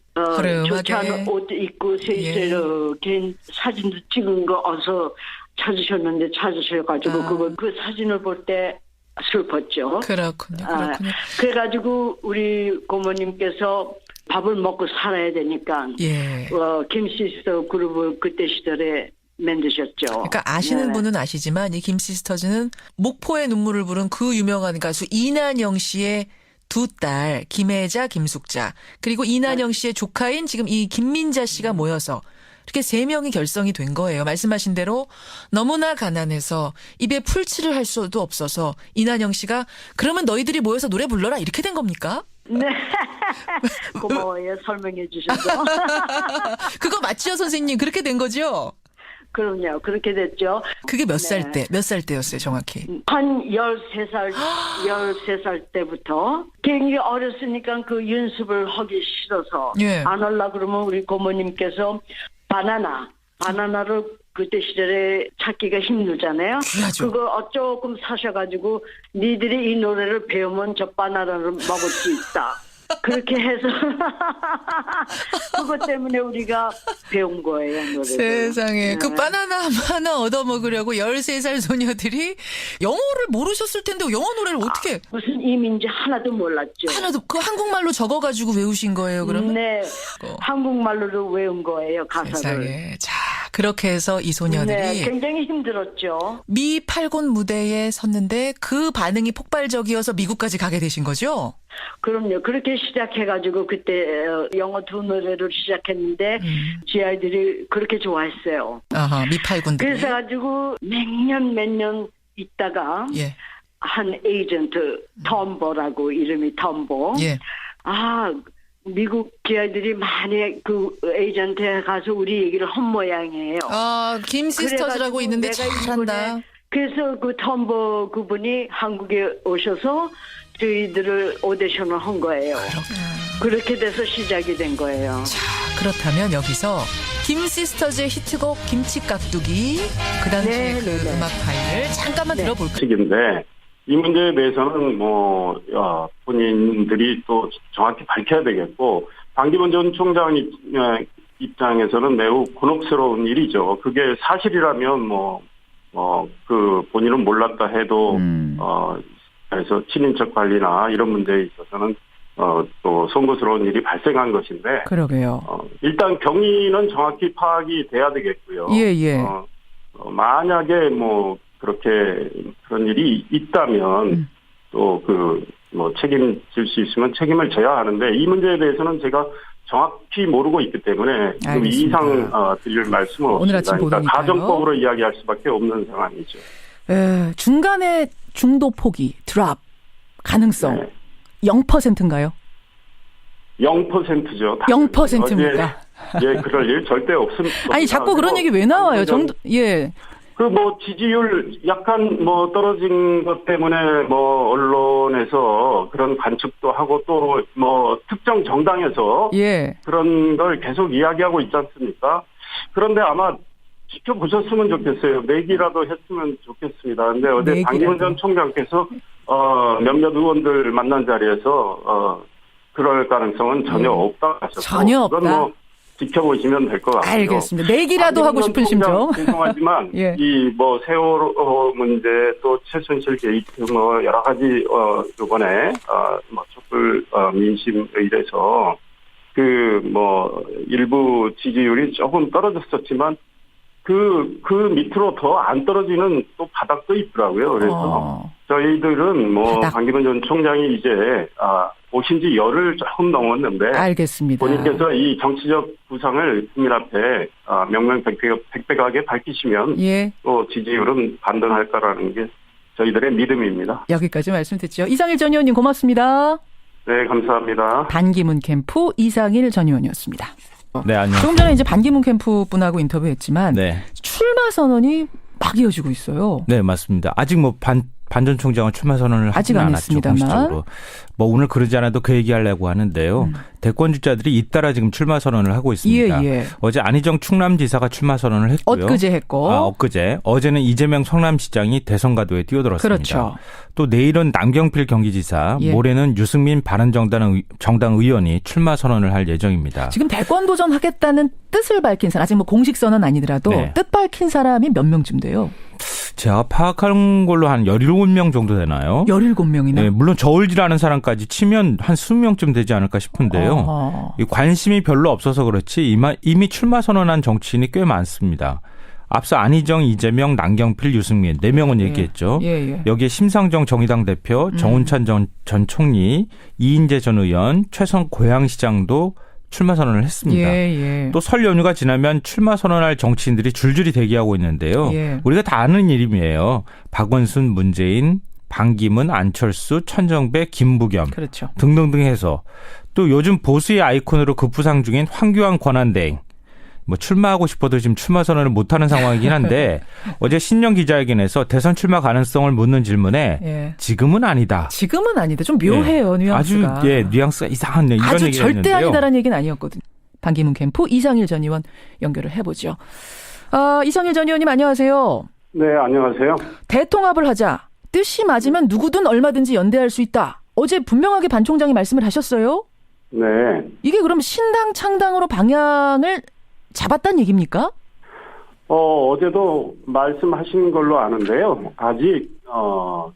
좋지 않은 옷 입고 셋이서 이렇게 사진도 찍은 거 어서 찾으셔가지고 그 사진을 볼 때 슬펐죠. 그렇군요. 그래가지고 우리 고모님께서 밥을 먹고 살아야 되니까 김시스터 그룹을 그때 시절에 만드셨죠. 그러니까 아시는 분은 아시지만 이 김시스터즈는 목포의 눈물을 부른 그 유명한 가수 이난영 씨의 두 딸 김혜자, 김숙자 그리고 이난영 씨의 조카인 지금 이 김민자 씨가 모여서 이렇게 3명이 결성이 된 거예요. 말씀하신 대로 너무나 가난해서 입에 풀칠을 할 수도 없어서 이난영 씨가 그러면 너희들이 모여서 노래 불러라 이렇게 된 겁니까? 네. 고마워요. 설명해 주셔서. 그거 맞죠, 선생님? 그렇게 된 거죠? 그럼요. 그렇게 됐죠. 그게 몇 살 때였어요, 정확히? 한 13살 때부터 굉장히 어렸으니까 그 연습을 하기 싫어서 안 하려고 그러면 우리 고모님께서 바나나를 그때 시절에 찾기가 힘들잖아요. 귀하죠. 그거 조금 사셔가지고 니들이 이 노래를 배우면 저 바나나를 먹을 수 있다. 그렇게 해서 그것 때문에 우리가 배운 거예요. 노래를. 세상에. 그 바나나 하나 얻어먹으려고 13살 소녀들이 영어를 모르셨을 텐데 영어 노래를 어떻게. 무슨 의미인지 하나도 몰랐죠. 그 한국말로 적어가지고 외우신 거예요, 그러면? 네. 한국말로 외운 거예요, 가사를. 세상에. 자, 그렇게 해서 이 소녀들이 굉장히 힘들었죠. 미 8군 무대에 섰는데 그 반응이 폭발적이어서 미국까지 가게 되신 거죠? 그럼요. 그렇게 시작해가지고 그때 영어 2 노래를 시작했는데 GI들이 그렇게 좋아했어요. 아하, 미 8군들이. 그래서 가지고 몇 년 있다가 한 에이전트 톰보라고 이름이 톰보. 미국 GI들이 많이 그 에이전트에 가서 우리 얘기를 한 모양이에요. 김시스터즈라고 있는데 잘한다. 그래서 그 톰보 그분이 한국에 오셔서 저희들을 오디션을 한 거예요. 그렇게 돼서 시작이 된 거예요. 자, 그렇다면 여기서 김시스터즈의 히트곡 김치깍두기 그 당시의 음악 파일을 잠깐만 들어볼까요? 이 문제에 대해서는 본인들이 또 정확히 밝혀야 되겠고 반기문 전 총장 입장에서는 매우 곤혹스러운 일이죠. 그게 사실이라면 그 본인은 몰랐다 해도 그래서 친인척 관리나 이런 문제에 있어서는 또 송구스러운 일이 발생한 것인데. 그러게요. 일단 경위는 정확히 파악이 돼야 되겠고요. 만약에 그렇게 그런 일이 있다면 또 책임질 수 있으면 책임을 져야 하는데 이 문제에 대해서는 제가 정확히 모르고 있기 때문에 그 이상 드릴 말씀은 오늘 아침 없습니다. 그러니까 보도니까요. 가정법으로 이야기할 수밖에 없는 상황이죠. 중간에 중도 포기, 드랍 가능성 0%인가요? 0%죠. 0%입니까? 그럴 일 절대 없습니다. 아니 자꾸 그런 얘기 왜 나와요? 지지율 약간 떨어진 것 때문에 언론에서 그런 관측도 하고 또 특정 정당에서 그런 걸 계속 이야기하고 있지 않습니까? 그런데 아마 지켜보셨으면 좋겠어요. 내기라도 했으면 좋겠습니다. 근데 어제 반기문 전 총장께서 몇몇 의원들 만난 자리에서 그럴 가능성은 전혀 없다 하셨고 전혀 없다. 그건 지켜보시면 될 것 같고요. 알겠습니다. 내기라도 하고 싶은 심정. 죄송하지만 이 세월호 문제 또 최순실 게이트 여러 가지 이번에 촛불 민심에 의해서 일부 지지율이 조금 떨어졌었지만 그 밑으로 더 안 떨어지는 또 바닥도 있더라고요. 그래서 저희들은 반기문 전 총장이 이제 오신 지 열흘 조금 넘었는데 알겠습니다. 본인께서 이 정치적 구상을 국민 앞에 명명백백하게 밝히시면 또 지지율은 반등할 거라는 게 저희들의 믿음입니다. 여기까지 말씀 듣죠. 이상일 전 의원님 고맙습니다. 네, 감사합니다. 반기문 캠프 이상일 전 의원이었습니다. 네, 안녕하세요. 조금 전에 이제 반기문 캠프 분하고 인터뷰했지만 출마 선언이 막 이어지고 있어요. 네, 맞습니다. 아직 반 전 총장은 출마 선언을 아직 하지는 안 않았죠. 했습니다만. 공식적으로. 오늘 그러지 않아도 그 얘기하려고 하는데요. 대권 주자들이 잇따라 지금 출마 선언을 하고 있습니다. 어제 안희정 충남지사가 출마 선언을 했고요. 엊그제 했고. 엊그제. 어제는 이재명 성남시장이 대선 가도에 뛰어들었습니다. 그렇죠. 또 내일은 남경필 경기지사, 모레는 유승민 바른정당 의원이 출마 선언을 할 예정입니다. 지금 대권 도전하겠다는 뜻을 밝힌 사람, 아직 뭐 공식 선언 아니더라도 네. 뜻 밝힌 사람이 몇 명쯤 돼요? 제가 파악한 걸로 한 17명 정도 되나요? 17명이나? 네, 물론 저울질하는 사람까지 치면 한 20명쯤 되지 않을까 싶은데요. 이 관심이 별로 없어서 그렇지 이미 출마 선언한 정치인이 꽤 많습니다. 앞서 안희정, 이재명, 남경필, 유승민 4명은 얘기했죠. 여기에 심상정 정의당 대표, 정운찬 전 총리, 이인재 전 의원, 최선 고양시장도 출마 선언을 했습니다. 또 설 연휴가 지나면 출마 선언할 정치인들이 줄줄이 대기하고 있는데요. 우리가 다 아는 이름이에요. 박원순, 문재인, 반기문, 안철수, 천정배, 김부겸 그렇죠. 등등등 해서 또 요즘 보수의 아이콘으로 급부상 중인 황교안 권한대행. 뭐 출마하고 싶어도 지금 출마 선언을 못하는 상황이긴 한데 어제 신년 기자회견에서 대선 출마 가능성을 묻는 질문에 지금은 아니다. 지금은 아니다. 좀 묘해요. 뉘앙스가. 아주 뉘앙스가 이상한 이런 아주 얘기를 절대 했는데요. 아니다라는 얘기는 아니었거든요. 반기문 캠프 이상일 전 의원 연결을 해보죠. 이상일 전 의원님 안녕하세요. 네, 안녕하세요. 대통합을 하자. 뜻이 맞으면 누구든 얼마든지 연대할 수 있다. 어제 분명하게 반 총장이 말씀을 하셨어요. 네. 이게 그럼 신당 창당으로 방향을 잡았다는 얘기입니까? 어제도 말씀하신 걸로 아는데요. 아직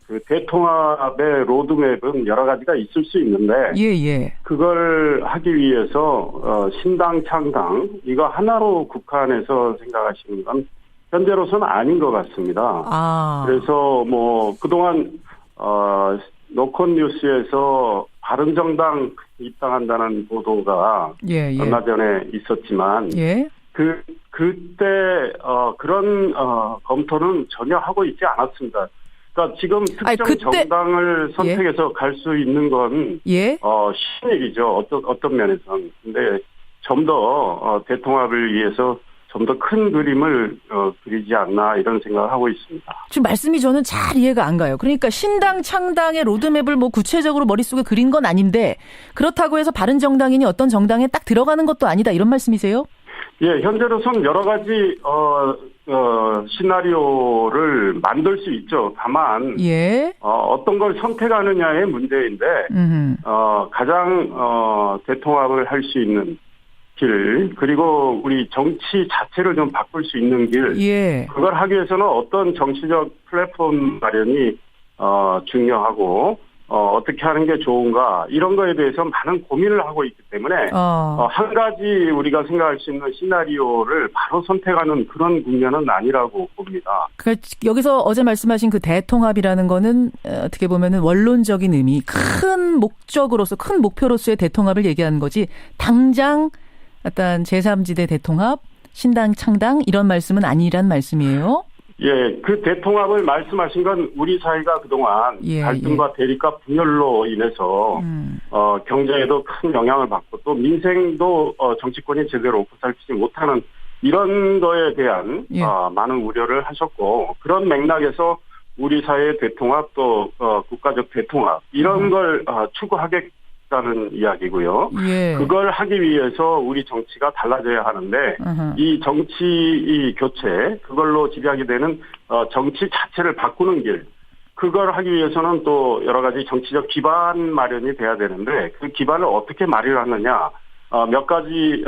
그 대통합의 로드맵은 여러 가지가 있을 수 있는데 그걸 하기 위해서 신당 창당 이거 하나로 국한해서 생각하시는 건 현재로서는 아닌 것 같습니다. 그래서 뭐 그동안 노컷 뉴스에서 바른정당 입당한다는 보도가 얼마 전에 있었지만 그때 그런 검토는 전혀 하고 있지 않았습니다. 그러니까 지금 특정 정당을 선택해서 갈 수 있는 건 쉬운 일이죠. 어떤 면에서는. 근데 좀 더 대통합을 위해서 좀 더 큰 그림을 그리지 않나 이런 생각을 하고 있습니다. 지금 말씀이 저는 잘 이해가 안 가요. 그러니까 신당 창당의 로드맵을 뭐 구체적으로 머릿속에 그린 건 아닌데 그렇다고 해서 바른정당이니 어떤 정당에 딱 들어가는 것도 아니다 이런 말씀이세요? 예, 현재로서는 여러 가지 시나리오를 만들 수 있죠. 다만 어떤 걸 선택하느냐의 문제인데 가장 대통합을 할 수 있는 길 그리고 우리 정치 자체를 좀 바꿀 수 있는 길 그걸 하기 위해서는 어떤 정치적 플랫폼 마련이 중요하고 어떻게 하는 게 좋은가 이런 거에 대해서 많은 고민을 하고 있기 때문에 한 가지 우리가 생각할 수 있는 시나리오를 바로 선택하는 그런 국면은 아니라고 봅니다. 그러니까 여기서 어제 말씀하신 그 대통합이라는 거는 어떻게 보면은 원론적인 의미, 큰 목적으로서 큰 목표로서의 대통합을 얘기하는 거지 당장 어떤 제3지대 대통합, 신당 창당 이런 말씀은 아니란 말씀이에요? 예, 그 대통합을 말씀하신 건 우리 사회가 그동안 갈등과 대립과 분열로 인해서 경제에도 큰 영향을 받고 또 민생도 정치권이 제대로 보살피지 못하는 이런 거에 대한 많은 우려를 하셨고 그런 맥락에서 우리 사회의 대통합 또 국가적 대통합 이런 걸 추구하겠다는 이야기고요. 그걸 하기 위해서 우리 정치가 달라져야 하는데 이 정치 교체 그걸로 지배하게 되는 정치 자체를 바꾸는 길 그걸 하기 위해서는 또 여러 가지 정치적 기반 마련이 돼야 되는데 그 기반을 어떻게 마련하느냐 몇 가지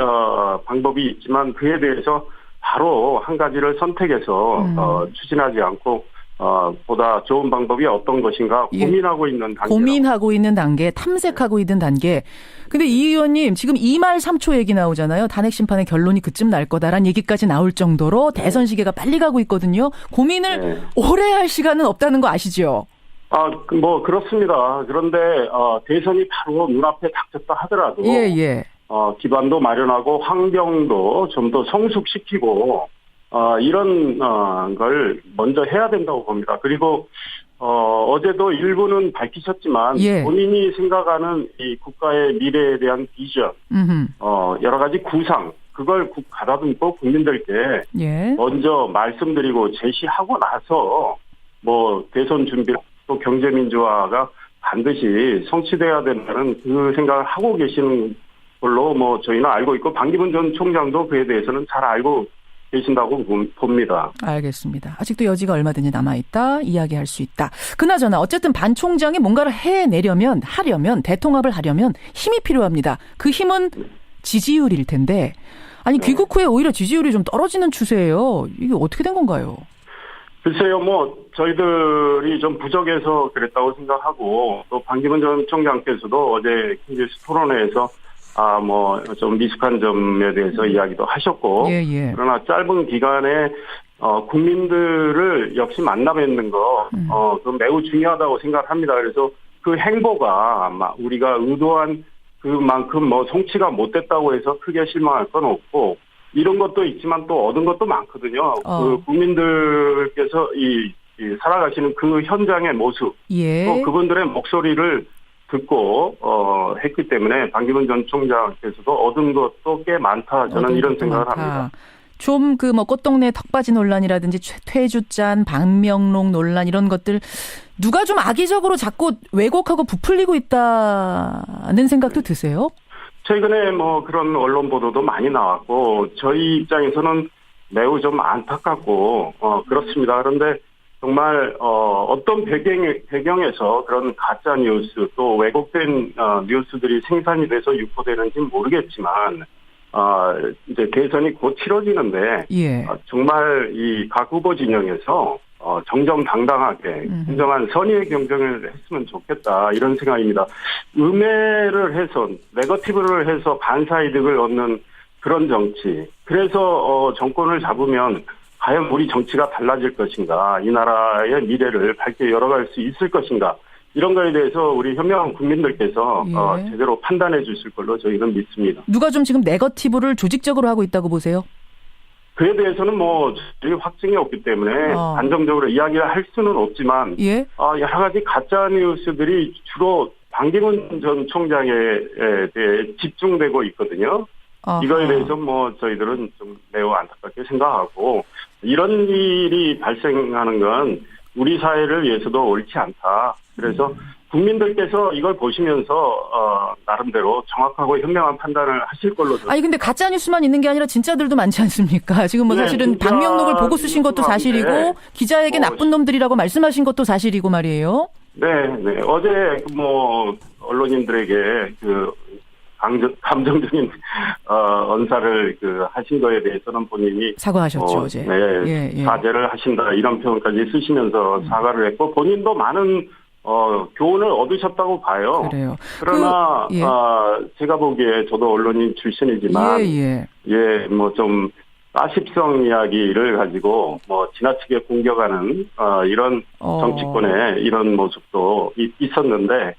방법이 있지만 그에 대해서 바로 한 가지를 선택해서 추진하지 않고 보다 좋은 방법이 어떤 것인가 고민하고 있는 단계. 고민하고 있는 단계, 탐색하고 있는 단계. 근데 이 의원님 지금 2말 3초 얘기 나오잖아요. 단핵 심판의 결론이 그쯤 날 거다라는 얘기까지 나올 정도로 대선 시계가 빨리 가고 있거든요. 고민을 오래 할 시간은 없다는 거 아시죠? 뭐 그렇습니다. 그런데 대선이 바로 눈앞에 닥쳤다 하더라도 기반도 마련하고 환경도 좀 더 성숙시키고 이런 걸 먼저 해야 된다고 봅니다. 그리고 어제도 일부는 밝히셨지만 본인이 생각하는 이 국가의 미래에 대한 비전, 여러 가지 구상 그걸 가다듬고 국민들께 먼저 말씀드리고 제시하고 나서 뭐 대선 준비 또 경제 민주화가 반드시 성취돼야 된다는 그 생각을 하고 계시는 걸로 뭐 저희는 알고 있고 반기문 전 총장도 그에 대해서는 잘 알고 계신다고 봅니다. 알겠습니다. 아직도 여지가 얼마든지 남아있다. 이야기할 수 있다. 그나저나 어쨌든 반 총장이 뭔가를 하려면 대통합을 하려면 힘이 필요합니다. 그 힘은 지지율일 텐데 아니 귀국 후에 오히려 지지율이 좀 떨어지는 추세예요. 이게 어떻게 된 건가요? 글쎄요, 저희들이 좀 부족해서 그랬다고 생각하고, 또 반기문 전 총장께서도 어제 KBS 토론회에서, 좀 미숙한 점에 대해서 이야기도 하셨고, 예. 그러나 짧은 기간에, 국민들을 역시 만나뵙는 거, 그 매우 중요하다고 생각합니다. 그래서 그 행보가 아마 우리가 의도한 그만큼 성취가 못 됐다고 해서 크게 실망할 건 없고, 이런 것도 있지만 또 얻은 것도 많거든요. 그 국민들께서 살아가시는 그 현장의 모습, 예. 또 그분들의 목소리를 듣고 했기 때문에 반기문 전 총장께서도 얻은 것도 꽤 많다. 저는 이런 생각을 합니다. 좀 꽃동네 턱받이 논란이라든지 퇴주잔, 방명록 논란 이런 것들 누가 좀 악의적으로 자꾸 왜곡하고 부풀리고 있다는 생각도 드세요? 최근에 그런 언론 보도도 많이 나왔고 저희 입장에서는 매우 좀 안타깝고 그렇습니다. 그런데 정말 어떤 배경에서 그런 가짜 뉴스 또 왜곡된 뉴스들이 생산이 돼서 유포되는지는 모르겠지만 이제 대선이 곧 치러지는데 예. 정말 이 각 후보 진영에서 정정당당하게 진정한 선의의 경쟁을 했으면 좋겠다 이런 생각입니다. 음해를 해서 네거티브를 해서 반사이득을 얻는 그런 정치. 그래서 정권을 잡으면 과연 우리 정치가 달라질 것인가, 이 나라의 미래를 밝게 열어갈 수 있을 것인가, 이런 거에 대해서 우리 현명한 국민들께서 예. 제대로 판단해 주실 걸로 저희는 믿습니다. 누가 좀 지금 네거티브를 조직적으로 하고 있다고 보세요? 그에 대해서는 저희 확증이 없기 때문에 단정적으로 이야기를 할 수는 없지만 예? 여러 가지 가짜 뉴스들이 주로 반기문 전 총장에 대해 집중되고 있거든요. 아하. 이거에 대해서 저희들은 좀 매우 안타깝게 생각하고 이런 일이 발생하는 건 우리 사회를 위해서도 옳지 않다. 그래서 국민들께서 이걸 보시면서 나름대로 정확하고 현명한 판단을 하실 걸로. 아니 근데 가짜 뉴스만 있는 게 아니라 진짜들도 많지 않습니까? 지금 사실은 방명록을 보고 쓰신 것도 사실이고 기자에게 나쁜 놈들이라고 말씀하신 것도 사실이고 말이에요. 네. 어제 언론인들에게 감정적인 언사를 하신 거에 대해서는 본인이 사과하셨죠 어제. 네, 예. 사죄를 하신다 이런 표현까지 쓰시면서 사과를 했고 본인도 많은 교훈을 얻으셨다고 봐요. 그래요. 그러나 제가 보기에 저도 언론인 출신이지만 좀 아십성 이야기를 가지고 지나치게 공격하는 이런 정치권의 이런 모습도 있었는데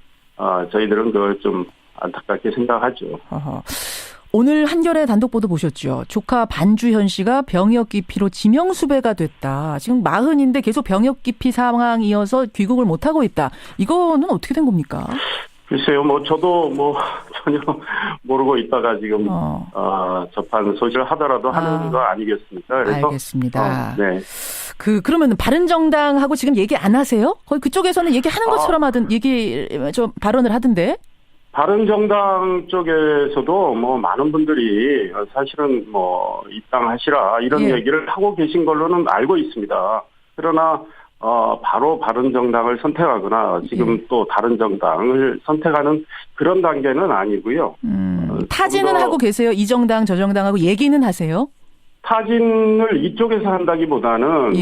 저희들은 그걸 좀 안타깝게 생각하죠. 어허. 오늘 한겨레 단독 보도 보셨죠? 조카 반주현 씨가 병역 기피로 지명수배가 됐다. 지금 40인데 계속 병역 기피 상황이어서 귀국을 못하고 있다. 이거는 어떻게 된 겁니까? 글쎄요, 저도 전혀 모르고 있다가 지금 접한 소식을 하더라도 하는 거 아니겠습니까? 그래서 알겠습니다. 네. 그러면 바른정당하고 지금 얘기 안 하세요? 거의 그쪽에서는 얘기하는 것처럼 발언을 하던데. 바른정당 쪽에서도 많은 분들이 사실은 입당하시라 이런 얘기를 하고 계신 걸로는 알고 있습니다. 그러나 바로 바른정당을 선택하거나 지금 또 다른 정당을 선택하는 그런 단계는 아니고요. 타진은 하고 계세요? 이 정당 저 정당하고 얘기는 하세요? 타진을 이쪽에서 한다기보다는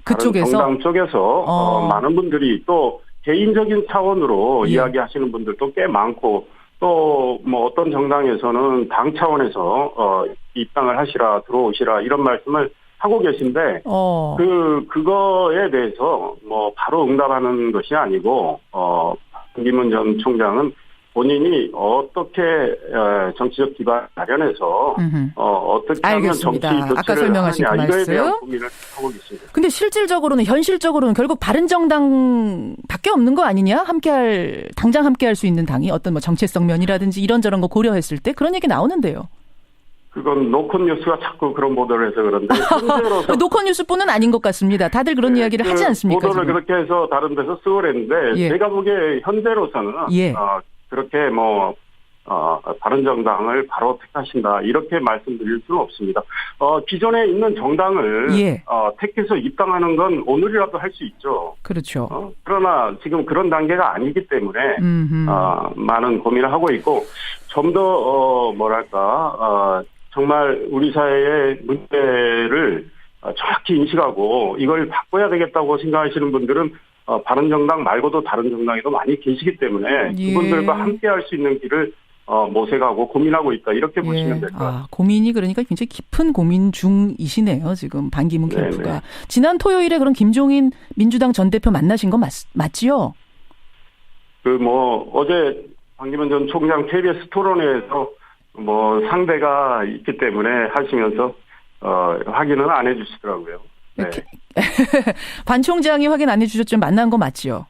그쪽에서 정당 쪽에서 많은 분들이 또 개인적인 차원으로 이야기하시는 분들도 꽤 많고 또 어떤 정당에서는 당 차원에서 입당을 하시라 들어오시라 이런 말씀을 하고 계신데 그거에 대해서 바로 응답하는 것이 아니고 반기문 전 총장은 본인이 어떻게 정치적 기반 마련해서 어떻게 알겠습니다. 하면 정치 아까 설명하신 그 이거에 대한 말씀. 고민을 하고 계십니다. 근데 현실적으로는 결국 바른정당밖에 없는 거 아니냐? 당장 함께할 수 있는 당이 어떤 정체성 면이라든지 이런저런 거 고려했을 때 그런 얘기 나오는데요. 그건 노컷 뉴스가 자꾸 그런 보도를 해서 그런데 노컷 뉴스뿐은 아닌 것 같습니다. 다들 그런 이야기를 하지 않습니까? 보도를 지금? 그렇게 해서 다른 데서 쓰고 그랬는데 제가 보기에 현재로서는 그렇게 바른정당을 바로 택하신다 이렇게 말씀드릴 수는 없습니다. 기존에 있는 정당을 택해서 입당하는 건 오늘이라도 할 수 있죠. 그렇죠. 그러나 지금 그런 단계가 아니기 때문에 많은 고민을 하고 있고 좀 더 정말 우리 사회의 문제를 정확히 인식하고 이걸 바꿔야 되겠다고 생각하시는 분들은 바른정당 말고도 다른 정당에도 많이 계시기 때문에 그분들과 함께 할 수 있는 길을 모색하고 고민하고 있다 이렇게 보시면 될 것 같습니다. 고민이 그러니까 굉장히 깊은 고민 중이시네요. 지금 반기문 캠프가. 지난 토요일에 그럼 김종인 민주당 전 대표 만나신 거 맞지요? 어제 반기문 전 총장 KBS 토론회에서 상대가 있기 때문에 하시면서 확인은 안 해주시더라고요. 네. 반 총장이 확인 안 해주셨지만 만난 거 맞지요?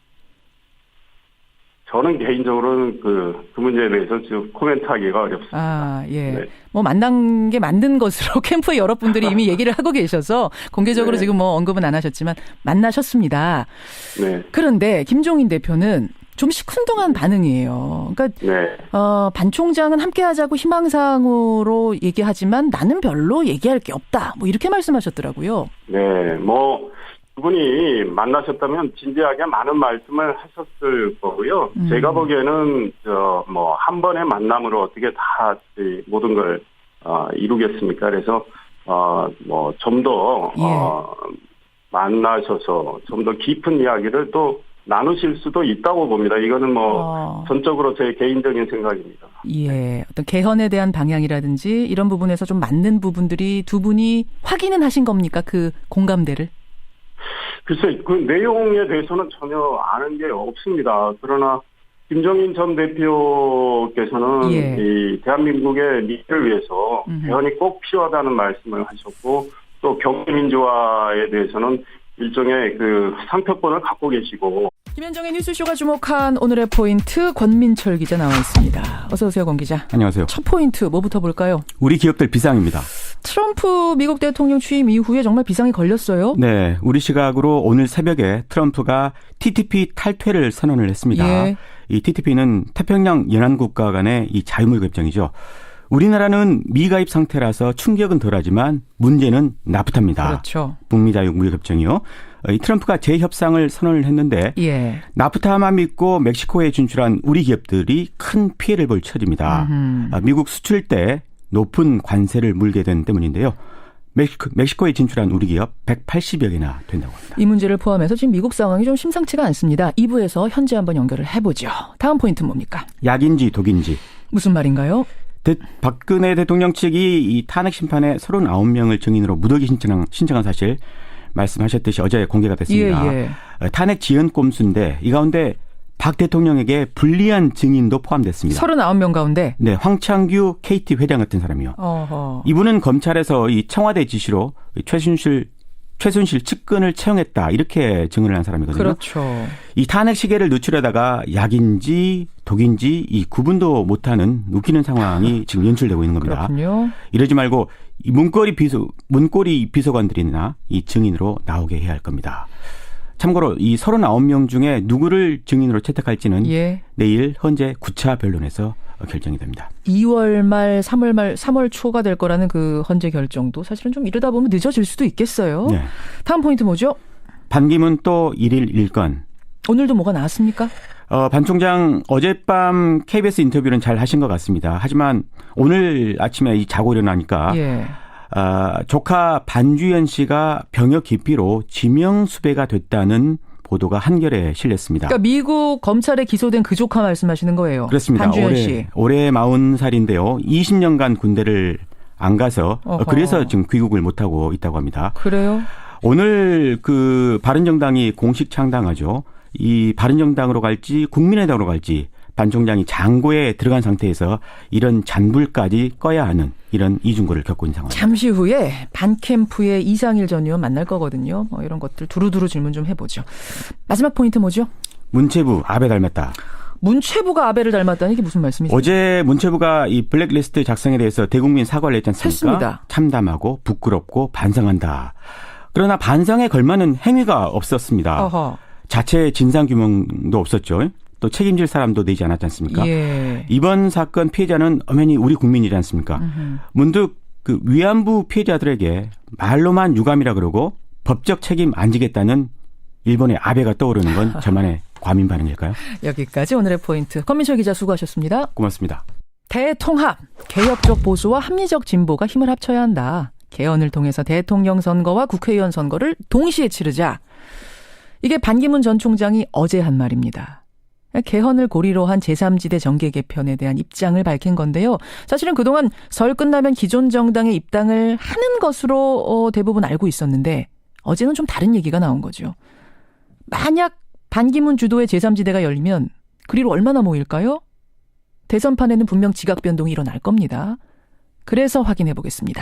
저는 개인적으로는 그 문제에 대해서 지금 코멘트하기가 어렵습니다. 네. 만난 게 만든 것으로 캠프의 여러분들이 이미 얘기를 하고 계셔서 공개적으로 지금 언급은 안 하셨지만 만나셨습니다. 네. 그런데 김종인 대표는 좀 시큰둥한 반응이에요. 그러니까 반 총장은 함께하자고 희망사항으로 얘기하지만 나는 별로 얘기할 게 없다. 이렇게 말씀하셨더라고요. 네, 그분이 만나셨다면 진지하게 많은 말씀을 하셨을 거고요. 제가 보기에는 한 번의 만남으로 어떻게 다 모든 걸 이루겠습니까? 그래서 좀 더 만나셔서 좀 더 깊은 이야기를 또 나누실 수도 있다고 봅니다. 이거는 전적으로 제 개인적인 생각입니다. 어떤 개헌에 대한 방향이라든지 이런 부분에서 좀 맞는 부분들이 두 분이 확인은 하신 겁니까? 그 공감대를? 글쎄, 그 내용에 대해서는 전혀 아는 게 없습니다. 그러나 김종인 전 대표께서는 이 대한민국의 미래를 위해서 개헌이 꼭 필요하다는 말씀을 하셨고 또 경제민주화에 대해서는 일종의 그 상표권을 갖고 계시고. 김현정의 뉴스쇼가 주목한 오늘의 포인트 권민철 기자 나와 있습니다. 어서 오세요, 권 기자. 안녕하세요. 첫 포인트 뭐부터 볼까요? 우리 기업들 비상입니다. 트럼프 미국 대통령 취임 이후에 정말 비상이 걸렸어요? 네. 우리 시각으로 오늘 새벽에 트럼프가 TTP 탈퇴를 선언을 했습니다. 이 TTP는 태평양 연안국가 간의 이 자유무역 협정이죠. 우리나라는 미가입 상태라서 충격은 덜하지만 문제는 나프타입니다. 그렇죠. 북미 자유무역협정이요. 이 트럼프가 재협상을 선언을 했는데 나프타만 믿고 멕시코에 진출한 우리 기업들이 큰 피해를 볼 처지입니다. 미국 수출 때 높은 관세를 물게 된 때문인데요. 멕시코에 진출한 우리 기업 180여 개나 된다고 합니다. 이 문제를 포함해서 지금 미국 상황이 좀 심상치가 않습니다. 2부에서 현재 한번 연결을 해보죠. 다음 포인트는 뭡니까? 약인지 독인지. 무슨 말인가요? 박근혜 대통령 측이 이 탄핵 심판에 39명을 증인으로 무더기 신청한 사실 말씀하셨듯이 어제 공개가 됐습니다. 탄핵 지연 꼼수인데 이 가운데 박 대통령에게 불리한 증인도 포함됐습니다. 39명 가운데? 네, 황창규 KT 회장 같은 사람이요. 이분은 검찰에서 이 청와대 지시로 최순실 측근을 채용했다 이렇게 증언을 한 사람이거든요. 그렇죠. 이 탄핵 시계를 늦추려다가 약인지 독인지 이 구분도 못하는 웃기는 상황이 지금 연출되고 있는 겁니다. 그렇군요. 이러지 말고 이 문고리 비서관들이나 이 증인으로 나오게 해야 할 겁니다. 참고로 이 39명 중에 누구를 증인으로 채택할지는 내일 헌재 9차 변론에서 결정이 됩니다. 2월 말, 3월 초가 될 거라는 그 헌재 결정도 사실은 좀 이러다 보면 늦어질 수도 있겠어요. 네. 다음 포인트 뭐죠? 반기문 또 1일 1건. 오늘도 뭐가 나왔습니까? 반 총장 어젯밤 KBS 인터뷰는 잘 하신 것 같습니다. 하지만 오늘 아침에 자고 일어나니까 조카 반주현 씨가 병역 기피로 지명수배가 됐다는 보도가 한겨레에 실렸습니다. 그러니까 미국 검찰에 기소된 그 조카 말씀하시는 거예요. 그렇습니다. 반주현 씨. 올해 40살인데요. 20년간 군대를 안 가서 그래서 지금 귀국을 못하고 있다고 합니다. 그래요? 오늘 그 바른정당이 공식 창당하죠. 이 바른정당으로 갈지 국민의당으로 갈지 반 총장이 장고에 들어간 상태에서 이런 잔불까지 꺼야 하는 이런 이중고를 겪고 있는 상황입니다. 잠시 후에 반 캠프의 이상일 전 의원 만날 거거든요. 이런 것들 두루두루 질문 좀 해보죠. 마지막 포인트 뭐죠? 문체부 아베 닮았다. 문체부가 아베를 닮았다는 게 무슨 말씀이세요? 어제 문체부가 이 블랙리스트 작성에 대해서 대국민 사과를 했지 않습니까? 했습니다. 참담하고 부끄럽고 반성한다. 그러나 반성에 걸맞는 행위가 없었습니다. 자체 진상규명도 없었죠. 또 책임질 사람도 내지 않았지 않습니까? 예. 이번 사건 피해자는 엄연히 우리 국민이지 않습니까? 문득 그 위안부 피해자들에게 말로만 유감이라 그러고 법적 책임 안 지겠다는 일본의 아베가 떠오르는 건 저만의 과민 반응일까요? 여기까지 오늘의 포인트. 권민철 기자 수고하셨습니다. 고맙습니다. 대통합, 개혁적 보수와 합리적 진보가 힘을 합쳐야 한다. 개헌을 통해서 대통령 선거와 국회의원 선거를 동시에 치르자. 이게 반기문 전 총장이 어제 한 말입니다. 개헌을 고리로 한 제3지대 정계 개편에 대한 입장을 밝힌 건데요. 사실은 그동안 설 끝나면 기존 정당에 입당을 하는 것으로 대부분 알고 있었는데 어제는 좀 다른 얘기가 나온 거죠. 만약 반기문 주도의 제3지대가 열리면 그리로 얼마나 모일까요? 대선판에는 분명 지각 변동이 일어날 겁니다. 그래서 확인해 보겠습니다.